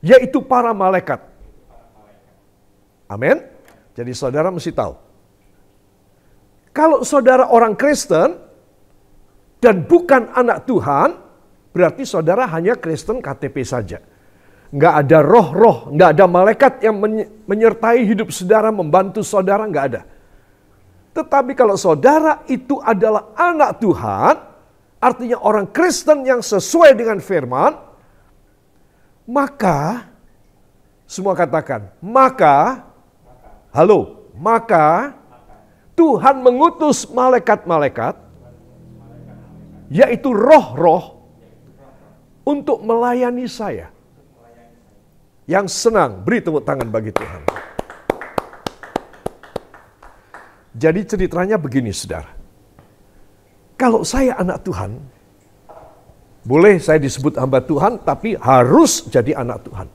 yaitu para malaikat. Amin. Jadi saudara mesti tahu. Kalau saudara orang Kristen dan bukan anak Tuhan, berarti saudara hanya Kristen KTP saja. Nggak ada roh-roh, nggak ada malaikat yang menyertai hidup saudara, membantu saudara, nggak ada. Tetapi kalau saudara itu adalah anak Tuhan, artinya orang Kristen yang sesuai dengan firman, maka, semua katakan, maka Tuhan mengutus malaikat-malaikat, yaitu roh-roh, untuk melayani saya. Yang senang, beri tepuk tangan bagi Tuhan. Jadi ceritanya begini, saudara. Kalau saya anak Tuhan, boleh saya disebut hamba Tuhan, tapi harus jadi anak Tuhan.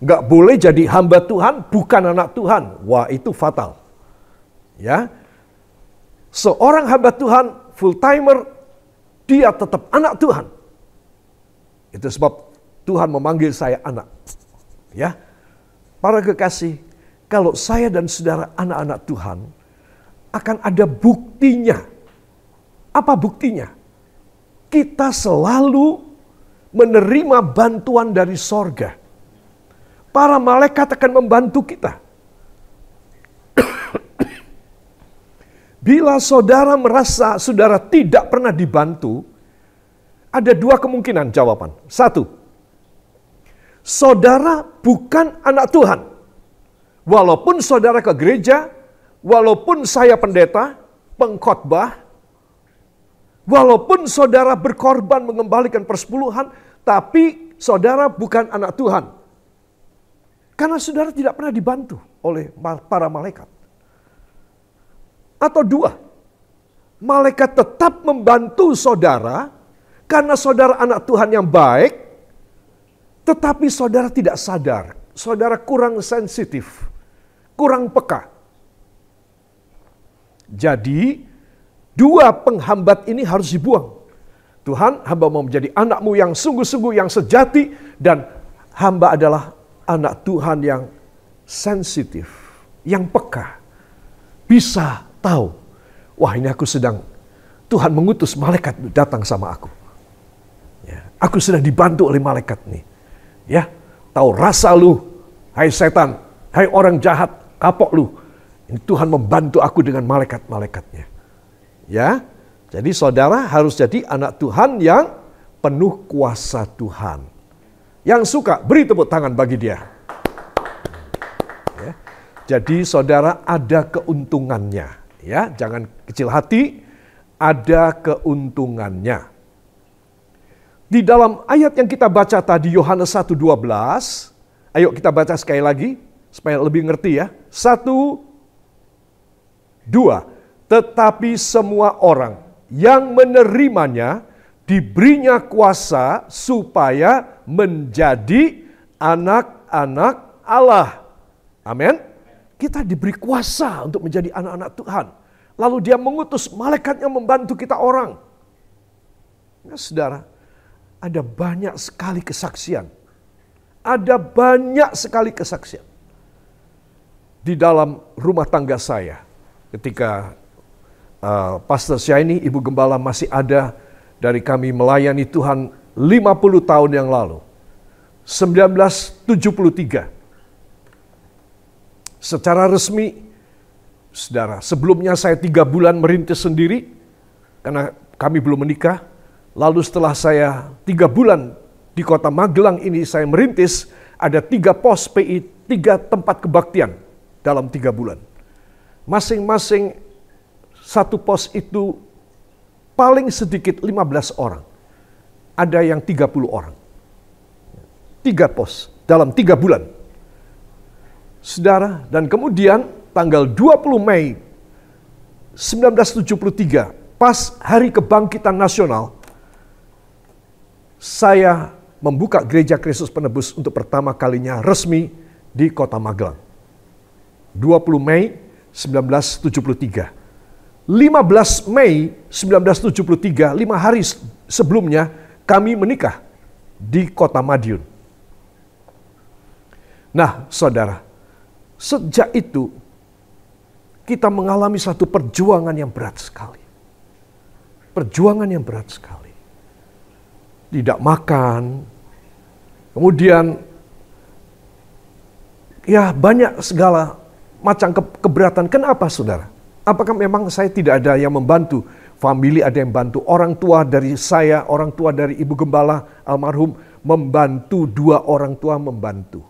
Nggak boleh jadi hamba Tuhan, bukan anak Tuhan. Wah, itu fatal. Ya. Seorang hamba Tuhan, full timer, dia tetap anak Tuhan. Itu sebab Tuhan memanggil saya anak. Ya, para kekasih, kalau saya dan saudara anak-anak Tuhan, akan ada buktinya. Apa buktinya? Kita selalu menerima bantuan dari sorga. Para malaikat akan membantu kita. Bila saudara merasa saudara tidak pernah dibantu, ada dua kemungkinan jawaban. 1, saudara bukan anak Tuhan. Walaupun saudara ke gereja, walaupun saya pendeta, pengkhotbah, walaupun saudara berkorban mengembalikan persepuluhan, tapi saudara bukan anak Tuhan. Karena saudara tidak pernah dibantu oleh para malaikat. Atau 2, malaikat tetap membantu saudara karena saudara anak Tuhan yang baik, tetapi saudara tidak sadar. Saudara kurang sensitif, kurang peka. Jadi, 2 penghambat ini harus dibuang. Tuhan, hamba mau menjadi anakmu yang sungguh-sungguh, yang sejati, dan hamba adalah anak Tuhan yang sensitif, yang peka. Bisa tahu, wah ini aku sedang, Tuhan mengutus malaikat datang sama aku. Ya, aku sedang dibantu oleh malaikat nih. Ya, tahu rasa lu, hai setan, hai orang jahat, kapok lu. Ini Tuhan membantu aku dengan malaikat-malaikatnya. Ya, jadi saudara harus jadi anak Tuhan yang penuh kuasa Tuhan. Yang suka, beri tepuk tangan bagi dia. Ya, jadi saudara ada keuntungannya. Ya, jangan kecil hati, ada keuntungannya. Di dalam ayat yang kita baca tadi, Yohanes 1:12, Ayo kita baca sekali lagi supaya lebih ngerti ya. 1, 2. Tetapi semua orang yang menerimanya diberinya kuasa supaya menjadi anak-anak Allah. Amin. Kita diberi kuasa untuk menjadi anak-anak Tuhan. Lalu dia mengutus malaikatnya membantu kita orang. Nah, saudara, ada banyak sekali kesaksian. Ada banyak sekali kesaksian. Di dalam rumah tangga saya, ketika Pastor Syaini, Ibu Gembala masih ada, dari kami melayani Tuhan 50 tahun yang lalu. 1973. Secara resmi, saudara, sebelumnya saya 3 bulan merintis sendiri, karena kami belum menikah. Lalu setelah saya 3 bulan di kota Magelang ini saya merintis, ada 3 pos PI, 3 tempat kebaktian dalam 3 bulan. Masing-masing satu pos itu paling sedikit 15 orang. Ada yang 30 orang. 3 pos dalam 3 bulan. Saudara, dan kemudian tanggal 20 Mei 1973, pas Hari Kebangkitan Nasional, saya membuka Gereja Kristus Penebus untuk pertama kalinya resmi di kota Magelang. 20 Mei 1973. 15 Mei 1973, 5 hari sebelumnya, kami menikah di kota Madiun. Nah, saudara, sejak itu kita mengalami satu perjuangan yang berat sekali. Perjuangan yang berat sekali. Tidak makan, kemudian ya banyak segala macam keberatan. Kenapa, saudara? Apakah memang saya tidak ada yang membantu? Famili ada yang bantu. Orang tua dari saya, orang tua dari Ibu Gembala almarhum membantu, 2 orang tua membantu.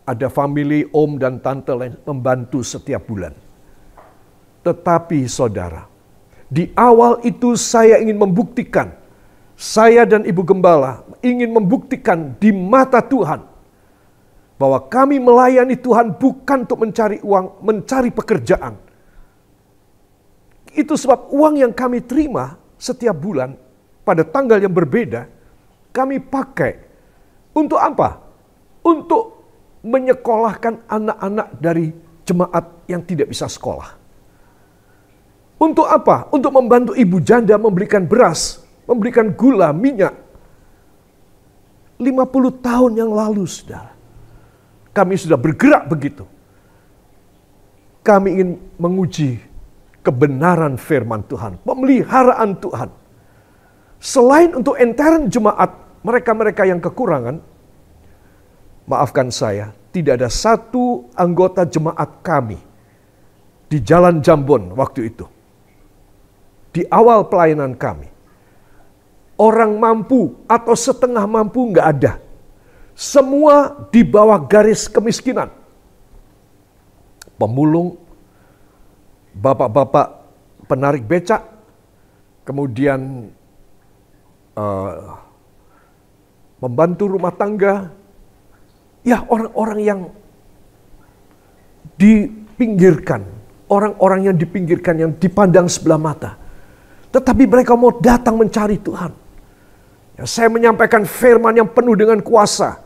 Ada famili om dan tante lain membantu setiap bulan. Tetapi saudara, di awal itu saya ingin membuktikan, saya dan Ibu Gembala ingin membuktikan di mata Tuhan bahwa kami melayani Tuhan bukan untuk mencari uang, mencari pekerjaan. Itu sebab uang yang kami terima setiap bulan pada tanggal yang berbeda, kami pakai untuk apa? Untuk menyekolahkan anak-anak dari jemaat yang tidak bisa sekolah. Untuk apa? Untuk membantu ibu janda membelikan beras, membelikan gula, minyak. 50 tahun yang lalu, saudara, kami sudah bergerak begitu. Kami ingin menguji kebenaran firman Tuhan, pemeliharaan Tuhan. Selain untuk intern jemaat, mereka-mereka yang kekurangan, maafkan saya, tidak ada satu anggota jemaat kami di Jalan Jambon waktu itu. Di awal pelayanan kami, orang mampu atau setengah mampu nggak ada. Semua di bawah garis kemiskinan. Pemulung, bapak-bapak penarik becak, kemudian membantu rumah tangga, ya orang-orang yang dipinggirkan, orang-orang yang dipinggirkan, yang dipandang sebelah mata. Tetapi mereka mau datang mencari Tuhan. Ya, saya menyampaikan firman yang penuh dengan kuasa,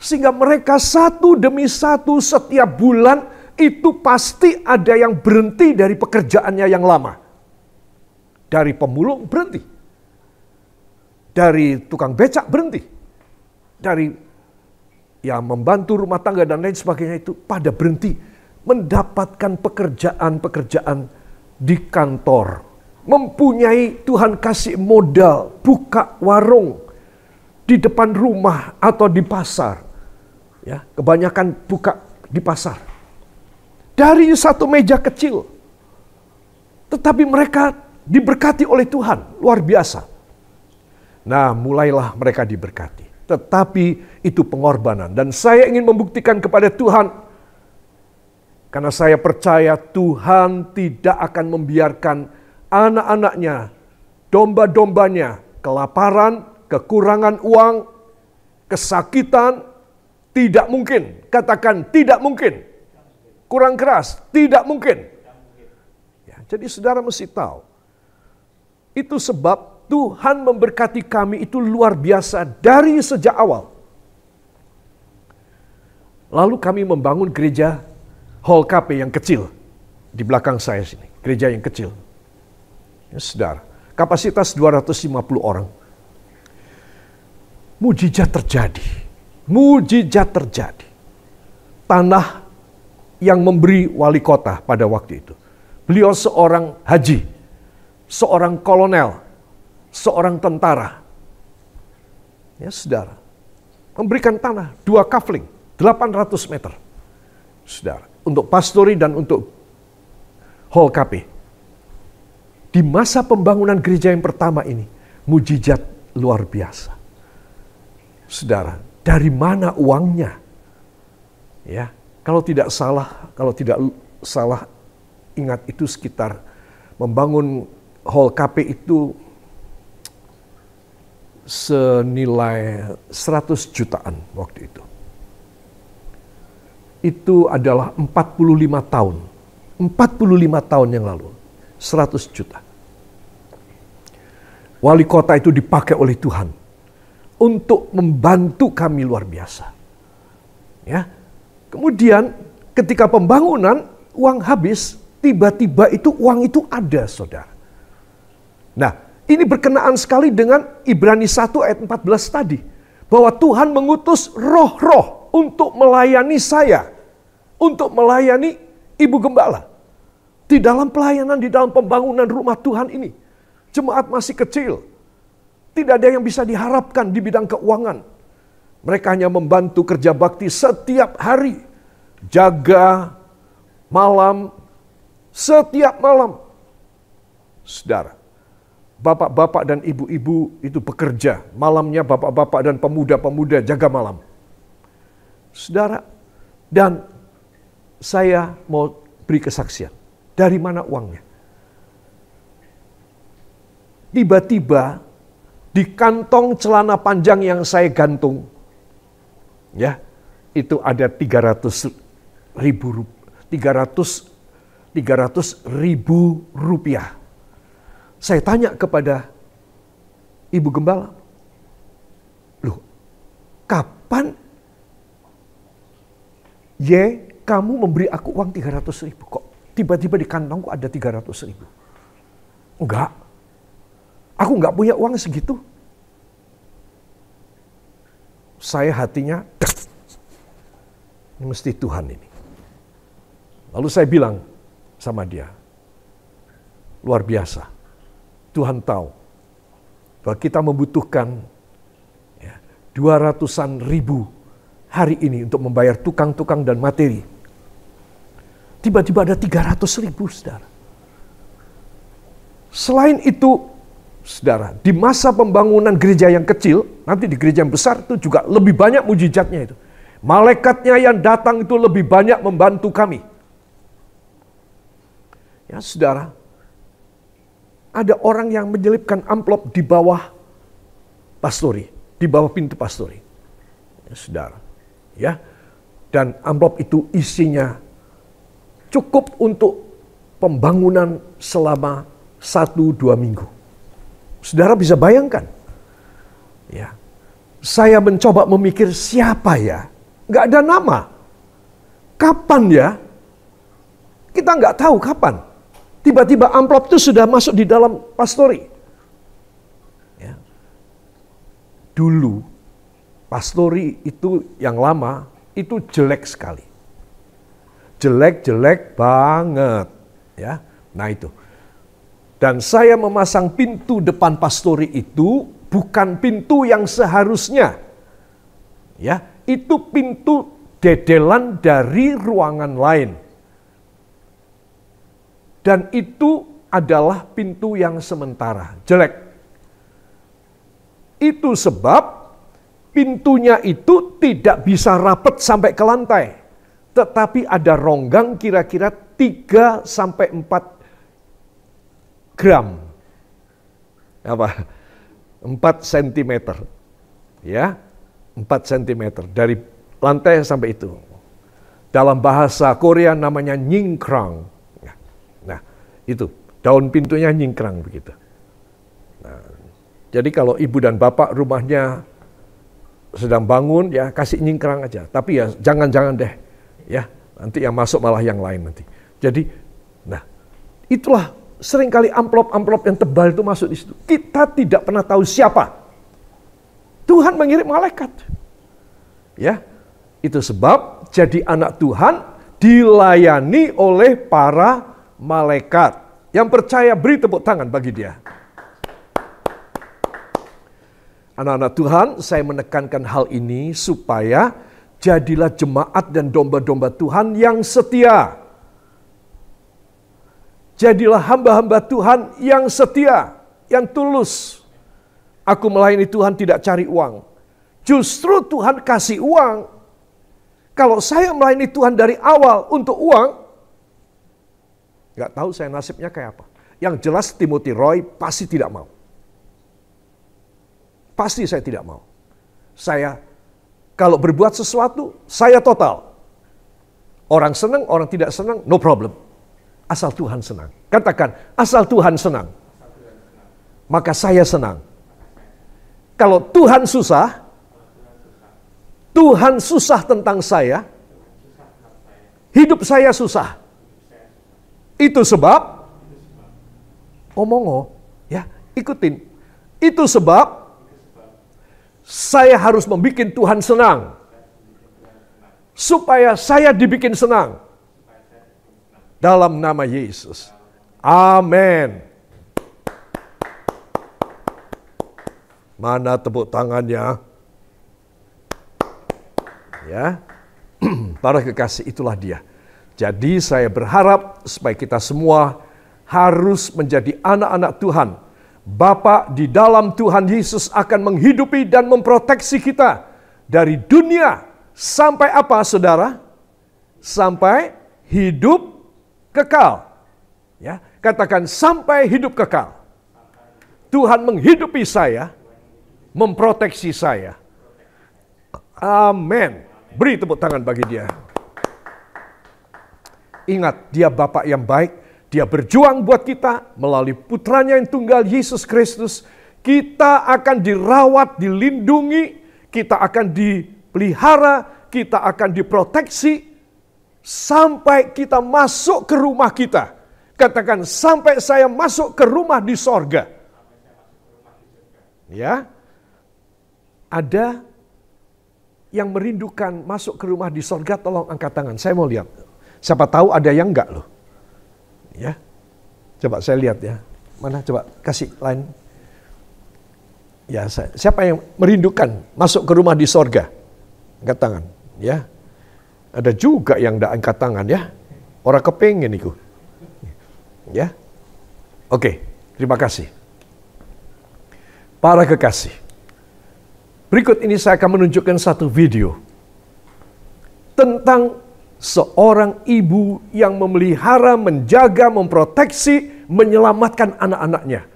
sehingga mereka satu demi satu setiap bulan itu pasti ada yang berhenti dari pekerjaannya yang lama. Dari pemulung berhenti. Dari tukang becak berhenti. Dari yang membantu rumah tangga dan lain sebagainya itu pada berhenti. Mendapatkan pekerjaan-pekerjaan di kantor. Mempunyai Tuhan kasih modal, buka warung di depan rumah atau di pasar. Ya, kebanyakan buka di pasar. Dari satu meja kecil. Tetapi mereka diberkati oleh Tuhan. Luar biasa. Nah, mulailah mereka diberkati. Tetapi itu pengorbanan. Dan saya ingin membuktikan kepada Tuhan. Karena saya percaya Tuhan tidak akan membiarkan anak-anaknya, domba-dombanya, kelaparan, kekurangan uang, kesakitan, Tidak mungkin. Katakan tidak mungkin. Kurang keras, tidak mungkin. Ya, jadi saudara mesti tahu. Itu sebab Tuhan memberkati kami itu luar biasa dari sejak awal. Lalu kami membangun gereja Hall KP yang kecil. Di belakang saya sini, gereja yang kecil. Ya, saudara, kapasitas 250 orang. Mujizat terjadi. Mujizat terjadi. Tanah yang memberi wali kota pada waktu itu. Beliau seorang haji, seorang kolonel, seorang tentara. Ya, saudara. Memberikan tanah 2 kafling, 800 meter. Saudara, untuk pastori dan untuk Hall KP. Di masa pembangunan gereja yang pertama ini, mujizat luar biasa. Saudara, dari mana uangnya? Ya, kalau tidak salah ingat itu sekitar membangun Hall KP itu senilai 100 jutaan waktu itu. Itu adalah 45 tahun. 45 tahun yang lalu. 100 juta. Wali kota itu dipakai oleh Tuhan untuk membantu kami luar biasa. Ya. Kemudian ketika pembangunan uang habis, tiba-tiba itu uang itu ada, saudara. Nah, ini berkenaan sekali dengan Ibrani 1 ayat 14 tadi. Bahwa Tuhan mengutus roh-roh untuk melayani saya. Untuk melayani Ibu Gembala. Di dalam pelayanan, di dalam pembangunan rumah Tuhan ini. Jemaat masih kecil. Tidak ada yang bisa diharapkan di bidang keuangan. Mereka hanya membantu kerja bakti setiap hari. Jaga malam, setiap malam. Saudara, bapak-bapak dan ibu-ibu itu bekerja. Malamnya bapak-bapak dan pemuda-pemuda jaga malam. Saudara, dan saya mau beri kesaksian. Dari mana uangnya? Tiba-tiba di kantong celana panjang yang saya gantung, ya, itu ada 300 ribu rupiah. Saya tanya kepada Ibu Gembala, loh, kapan kamu memberi aku uang 300 ribu? Kok tiba-tiba di kantongku ada 300 ribu? Enggak. Aku enggak punya uang segitu. Saya hatinya, ini mesti Tuhan ini. Lalu saya bilang sama dia, luar biasa. Tuhan tahu bahwa kita membutuhkan 200-an ribu hari ini untuk membayar tukang-tukang dan materi. Tiba-tiba ada 300 ribu, saudara. Selain itu, saudara, di masa pembangunan gereja yang kecil, nanti di gereja yang besar itu juga lebih banyak mujizatnya itu. Malaikatnya yang datang itu lebih banyak membantu kami. Ya, saudara, ada orang yang menyelipkan amplop di bawah pastori, di bawah pintu pastori. Ya, saudara, ya. Dan amplop itu isinya cukup untuk pembangunan selama 1-2 minggu. Saudara bisa bayangkan. Ya. Saya mencoba memikir siapa ya? Nggak ada nama. Kapan ya? Kita nggak tahu kapan. Tiba-tiba amplop itu sudah masuk di dalam pastori. Ya. Dulu, pastori itu yang lama, itu jelek sekali. Jelek banget. Ya. Nah itu. Dan saya memasang pintu depan pastori itu bukan pintu yang seharusnya. Ya, itu pintu dedelan dari ruangan lain. Dan itu adalah pintu yang sementara, jelek. Itu sebab pintunya itu tidak bisa rapat sampai ke lantai. Tetapi ada ronggang kira-kira 3-4 gram. Apa? 4 cm. Ya, 4 cm dari lantai sampai itu. Dalam bahasa Korea namanya nyingkrang. Nah, itu daun pintunya nyingkrang begitu. Nah, jadi kalau ibu dan bapak rumahnya sedang bangun, ya kasih nyingkrang aja. Tapi ya jangan-jangan deh, ya nanti yang masuk malah yang lain nanti. Jadi, nah itulah seringkali amplop-amplop yang tebal itu masuk di situ. Kita tidak pernah tahu siapa. Tuhan mengirim malaikat. Ya, itu sebab jadi anak Tuhan dilayani oleh para malaikat. Yang percaya beri tepuk tangan bagi dia. Anak-anak Tuhan, saya menekankan hal ini supaya jadilah jemaat dan domba-domba Tuhan yang setia. Jadilah hamba-hamba Tuhan yang setia, yang tulus. Aku melayani Tuhan tidak cari uang. Justru Tuhan kasih uang. Kalau saya melayani Tuhan dari awal untuk uang, nggak tahu saya nasibnya kayak apa. Yang jelas Timothy Roy pasti tidak mau. Pasti saya tidak mau. Saya kalau berbuat sesuatu, saya total. Orang senang, orang tidak senang, no problem. Asal Tuhan senang. Katakan, asal Tuhan senang. Maka saya senang. Kalau Tuhan susah tentang saya, hidup saya susah. Itu sebab, ya ikutin. Itu sebab, saya harus membuat Tuhan senang. Supaya saya dibikin senang. Dalam nama Yesus. Amin. Mana tepuk tangannya? Ya. Para kekasih, itulah dia. Jadi saya berharap supaya kita semua harus menjadi anak-anak Tuhan. Bapa di dalam Tuhan Yesus akan menghidupi dan memproteksi kita dari dunia sampai apa, saudara? Sampai hidup kekal. Ya, katakan sampai hidup kekal. Tuhan menghidupi saya, memproteksi saya. Amin. Beri tepuk tangan bagi dia. Ingat, dia Bapa yang baik. Dia berjuang buat kita melalui putranya yang tunggal Yesus Kristus. Kita akan dirawat, dilindungi, kita akan dipelihara, kita akan diproteksi sampai kita masuk ke rumah kita. Katakan, sampai saya masuk ke rumah di sorga. Ya, ada yang merindukan masuk ke rumah di sorga, tolong angkat tangan. Saya mau lihat. Siapa tahu ada yang enggak loh. Ya, coba saya lihat ya. Mana coba kasih line. Ya, siapa yang merindukan masuk ke rumah di sorga? Angkat tangan. Ya, ada juga yang tidak angkat tangan ya. Orang kepengen itu. Ya, oke. Terima kasih. Para kekasih, berikut ini saya akan menunjukkan satu video tentang seorang ibu yang memelihara, menjaga, memproteksi, menyelamatkan anak-anaknya.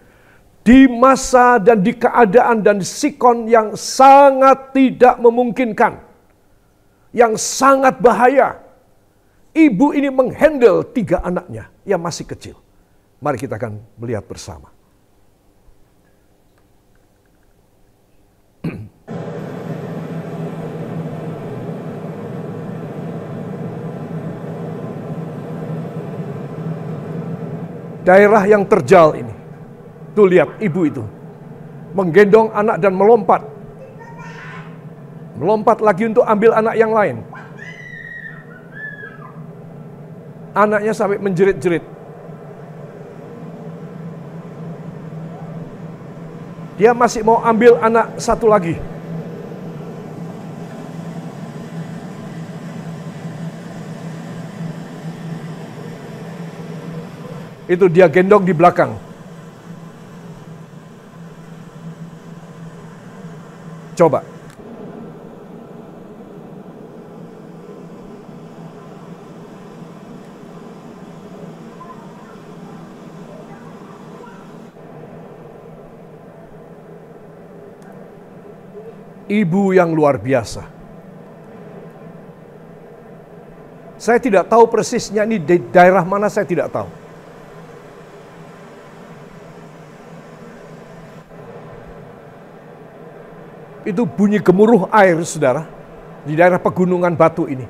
Di masa dan di keadaan dan sikon yang sangat tidak memungkinkan. Yang sangat bahaya. Ibu ini menghandle 3 anaknya yang masih kecil. Mari kita akan melihat bersama. Daerah yang terjal ini. Tuh lihat ibu itu. Menggendong anak dan melompat. Melompat lagi untuk ambil anak yang lain. Anaknya sampai menjerit-jerit. Dia masih mau ambil anak satu lagi. Itu dia gendong di belakang. Coba. Ibu yang luar biasa. Saya tidak tahu persisnya ini di daerah mana, saya tidak tahu. Itu bunyi gemuruh air, saudara, di daerah pegunungan batu ini.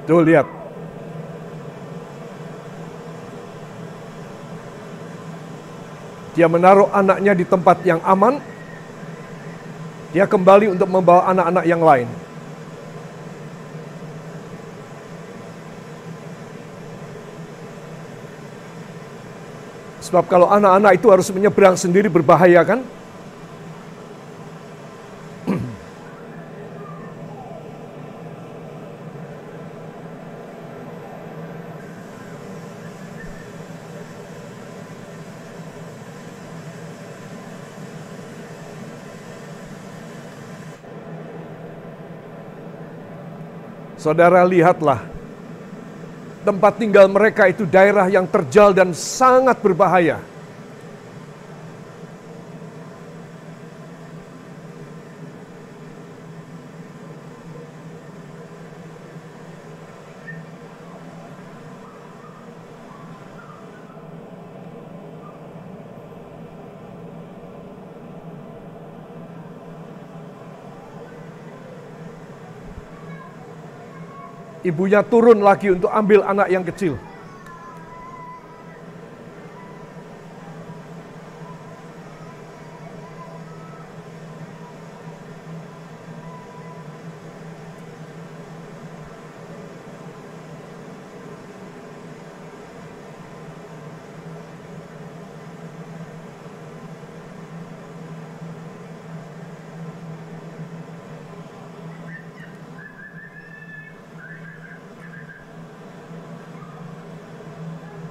Tuh, lihat. Dia menaruh anaknya di tempat yang aman. Dia kembali untuk membawa anak-anak yang lain. Sebab kalau anak-anak itu harus menyeberang sendiri berbahaya, kan? Saudara, lihatlah, tempat tinggal mereka itu daerah yang terjal dan sangat berbahaya. Ibunya turun lagi untuk ambil anak yang kecil.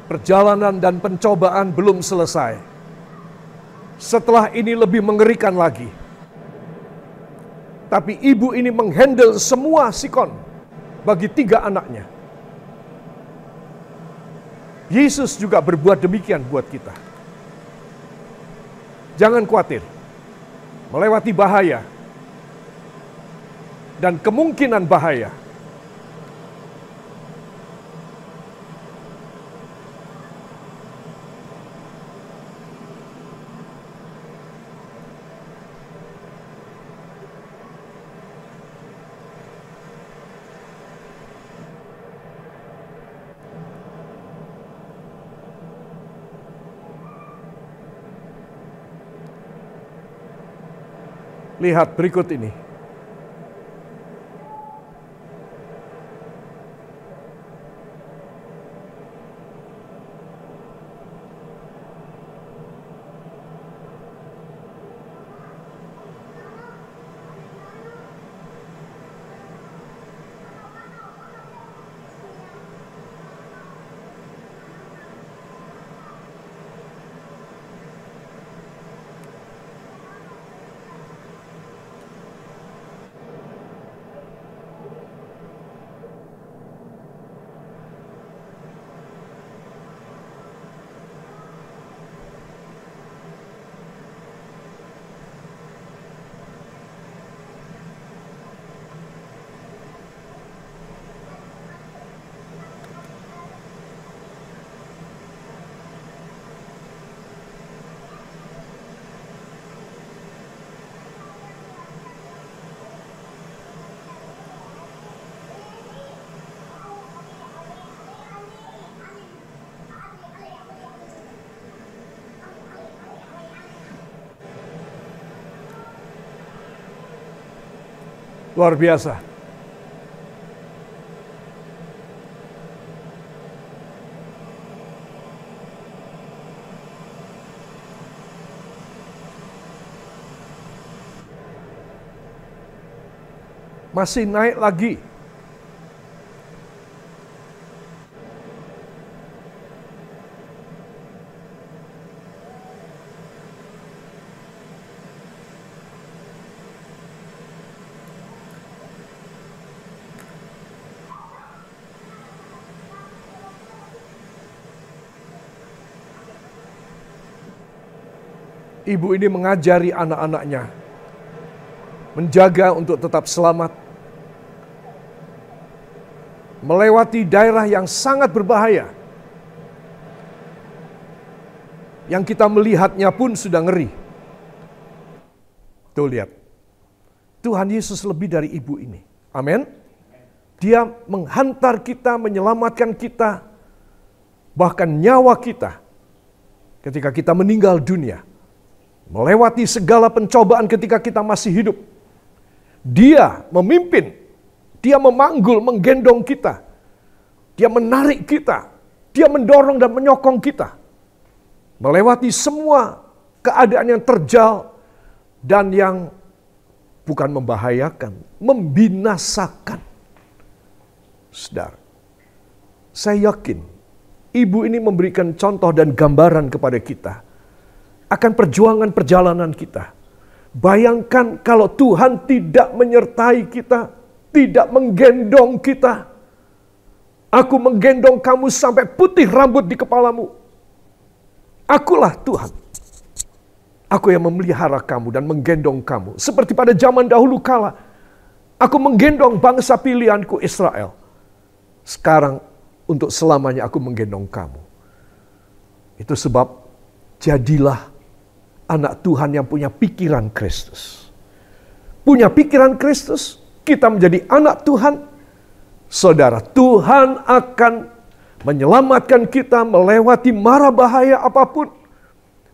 Perjalanan dan pencobaan belum selesai. Setelah ini lebih mengerikan lagi. Tapi ibu ini menghandle semua sikon bagi 3 anaknya. Yesus juga berbuat demikian buat kita. Jangan khawatir. Melewati bahaya dan kemungkinan bahaya. Lihat berikut ini. Luar biasa. masih naik lagi. Ibu ini mengajari anak-anaknya menjaga untuk tetap selamat, melewati daerah yang sangat berbahaya, yang kita melihatnya pun sudah ngeri. Tuh lihat, Tuhan Yesus lebih dari ibu ini. Amin. Dia menghantar kita, menyelamatkan kita, bahkan nyawa kita ketika kita meninggal dunia. Melewati segala pencobaan ketika kita masih hidup. Dia memimpin, dia memanggul, menggendong kita. Dia menarik kita, dia mendorong dan menyokong kita. Melewati semua keadaan yang terjal dan yang bukan membahayakan, membinasakan. Saudara, saya yakin ibu ini memberikan contoh dan gambaran kepada kita akan perjuangan perjalanan kita. Bayangkan kalau Tuhan tidak menyertai kita, tidak menggendong kita. Aku menggendong kamu sampai putih rambut di kepalamu. Akulah Tuhan. Aku yang memelihara kamu dan menggendong kamu. Seperti pada zaman dahulu kala, aku menggendong bangsa pilihanku Israel. Sekarang untuk selamanya aku menggendong kamu. Itu sebab jadilah anak Tuhan yang punya pikiran Kristus. Punya pikiran Kristus, kita menjadi anak Tuhan. Saudara, Tuhan akan menyelamatkan kita melewati mara bahaya apapun,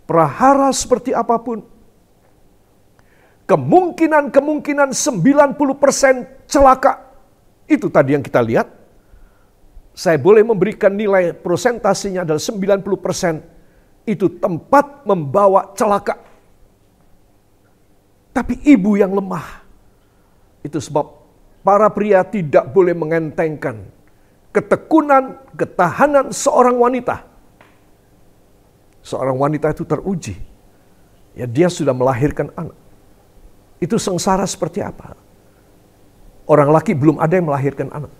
prahara seperti apapun. Kemungkinan 90% celaka. Itu tadi yang kita lihat. Saya boleh memberikan nilai prosentasinya adalah 90%. Itu tempat membawa celaka. Tapi ibu yang lemah. Itu sebab para pria tidak boleh mengentengkan ketekunan, ketahanan seorang wanita. Seorang wanita itu teruji. Ya, dia sudah melahirkan anak. Itu sengsara seperti apa? Orang laki belum ada yang melahirkan anak.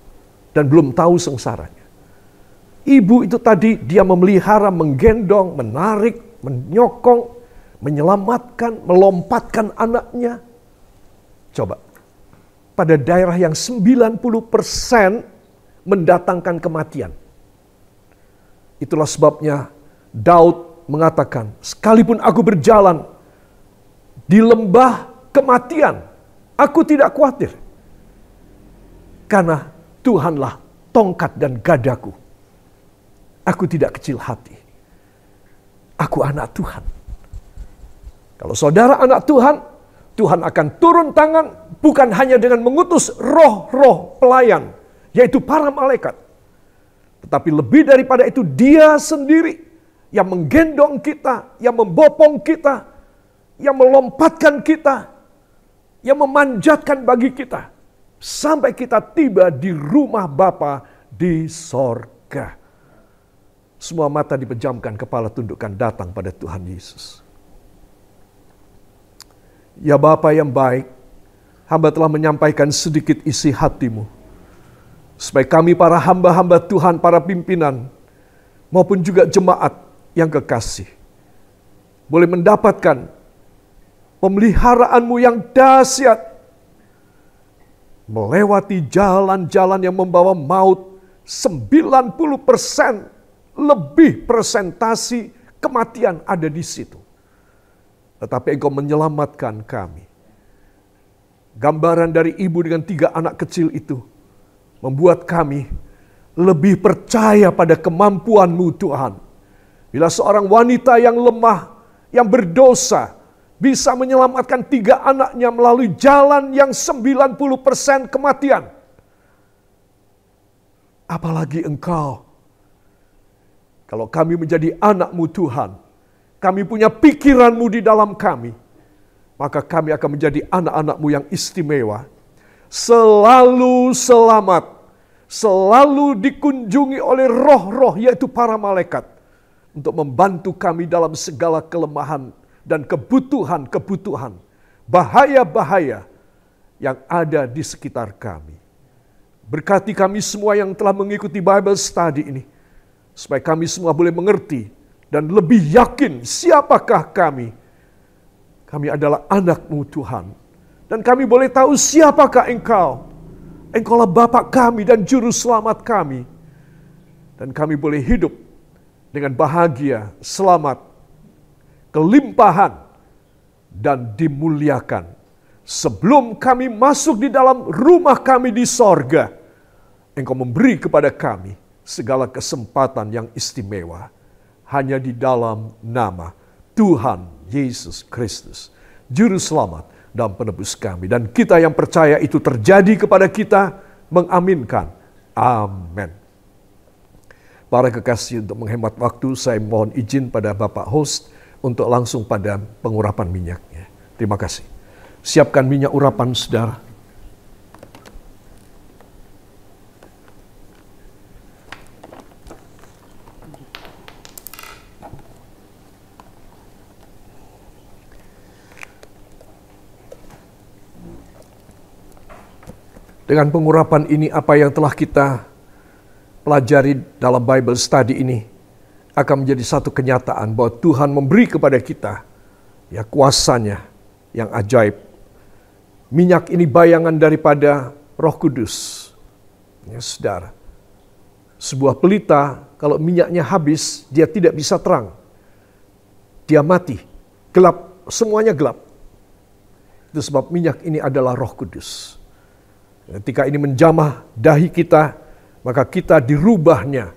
Dan belum tahu sengsaranya. Ibu itu tadi dia memelihara, menggendong, menarik, menyokong, menyelamatkan, melompatkan anaknya. Coba, pada daerah yang 90% mendatangkan kematian. Itulah sebabnya Daud mengatakan, sekalipun aku berjalan di lembah kematian, aku tidak khawatir. Karena Tuhanlah tongkat dan gadaku. Aku tidak kecil hati. Aku anak Tuhan. Kalau saudara anak Tuhan, Tuhan akan turun tangan bukan hanya dengan mengutus roh-roh pelayan, yaitu para malaikat. Tetapi lebih daripada itu, Dia sendiri yang menggendong kita, yang membopong kita, yang melompatkan kita, yang memanjatkan bagi kita. Sampai kita tiba di rumah Bapa di sorga. Semua mata dipejamkan, kepala tundukkan, datang pada Tuhan Yesus. Ya Bapa yang baik, hamba telah menyampaikan sedikit isi hatimu. Supaya kami para hamba-hamba Tuhan, para pimpinan, maupun juga jemaat yang kekasih, boleh mendapatkan pemeliharaan-Mu yang dahsyat. Melewati jalan-jalan yang membawa maut, 90% lebih presentasi kematian ada di situ. Tetapi Engkau menyelamatkan kami. Gambaran dari ibu dengan 3 anak kecil itu membuat kami lebih percaya pada kemampuan-Mu Tuhan. Bila seorang wanita yang lemah, yang berdosa, bisa menyelamatkan 3 anaknya melalui jalan yang 90% kematian. Apalagi Engkau. Kalau kami menjadi anak-Mu Tuhan, kami punya pikiran-Mu di dalam kami, maka kami akan menjadi anak-anak-Mu yang istimewa. selalu selamat, selalu dikunjungi oleh roh-roh yaitu para malaikat untuk membantu kami dalam segala kelemahan dan kebutuhan-kebutuhan, bahaya-bahaya yang ada di sekitar kami. Berkati kami semua yang telah mengikuti Bible Study ini, supaya kami semua boleh mengerti dan lebih yakin siapakah kami. Kami adalah anak-Mu Tuhan. Dan kami boleh tahu siapakah Engkau. Engkaulah Bapa kami dan Juru Selamat kami. Dan kami boleh hidup dengan bahagia, selamat, kelimpahan, dan dimuliakan. Sebelum kami masuk di dalam rumah kami di sorga, Engkau memberi kepada kami segala kesempatan yang istimewa. Hanya di dalam nama Tuhan Yesus Kristus, Juru Selamat dan Penebus kami. Dan kita yang percaya itu terjadi kepada kita, mengaminkan. Amin. Para kekasih, untuk menghemat waktu, saya mohon izin pada Bapak Host untuk langsung pada pengurapan minyaknya. Terima kasih. Siapkan minyak urapan, saudara. Dengan pengurapan ini, apa yang telah kita pelajari dalam Bible Study ini akan menjadi satu kenyataan bahwa Tuhan memberi kepada kita ya kuasanya yang ajaib. Minyak ini bayangan daripada Roh Kudus. Ya, saudara. Sebuah pelita kalau minyaknya habis, dia tidak bisa terang. Dia mati. Gelap, semuanya gelap. Itu sebab minyak ini adalah Roh Kudus. Ketika ini menjamah dahi kita, maka kita dirubahnya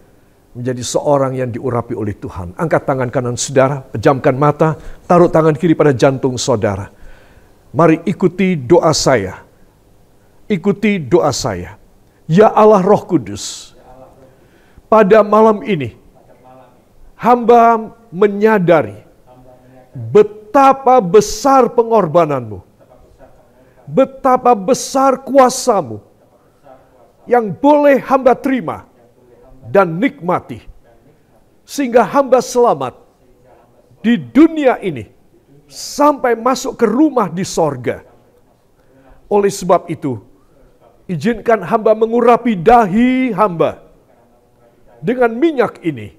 menjadi seorang yang diurapi oleh Tuhan. Angkat tangan kanan saudara, pejamkan mata, taruh tangan kiri pada jantung saudara. Mari ikuti doa saya. Ikuti doa saya. Ya Allah Roh Kudus, pada malam ini, hamba menyadari betapa besar pengorbananmu, betapa besar kuasamu yang boleh hamba terima dan nikmati, sehingga hamba selamat di dunia ini sampai masuk ke rumah di sorga. Oleh sebab itu, izinkan hamba mengurapi dahi hamba dengan minyak ini.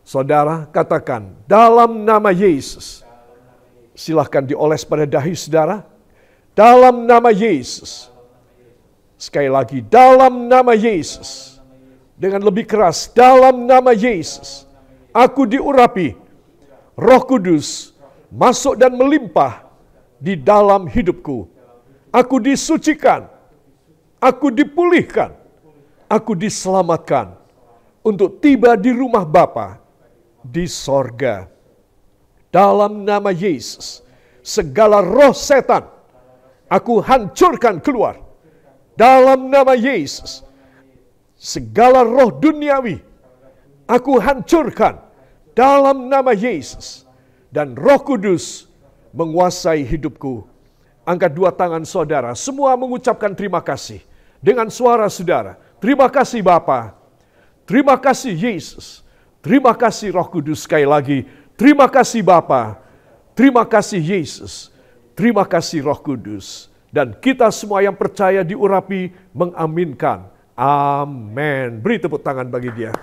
Saudara katakan, dalam nama Yesus. Silahkan dioles pada dahi saudara. Dalam nama Yesus. Sekali lagi, dalam nama Yesus. Dengan lebih keras, dalam nama Yesus. Aku diurapi. Roh Kudus masuk dan melimpah di dalam hidupku. Aku disucikan. Aku dipulihkan. Aku diselamatkan. Untuk tiba di rumah Bapa di sorga. Dalam nama Yesus. Segala roh setan aku hancurkan keluar. Dalam nama Yesus. Segala roh duniawi aku hancurkan. Dalam nama Yesus. Dan Roh Kudus menguasai hidupku. Angkat dua tangan saudara. Semua mengucapkan terima kasih. Dengan suara saudara. Terima kasih Bapa. Terima kasih Yesus. Terima kasih Roh Kudus. Sekali lagi. Terima kasih Bapa. Terima kasih Yesus. Terima kasih Roh Kudus. Dan kita semua yang percaya diurapi mengaminkan. Amin. Beri tepuk tangan bagi dia.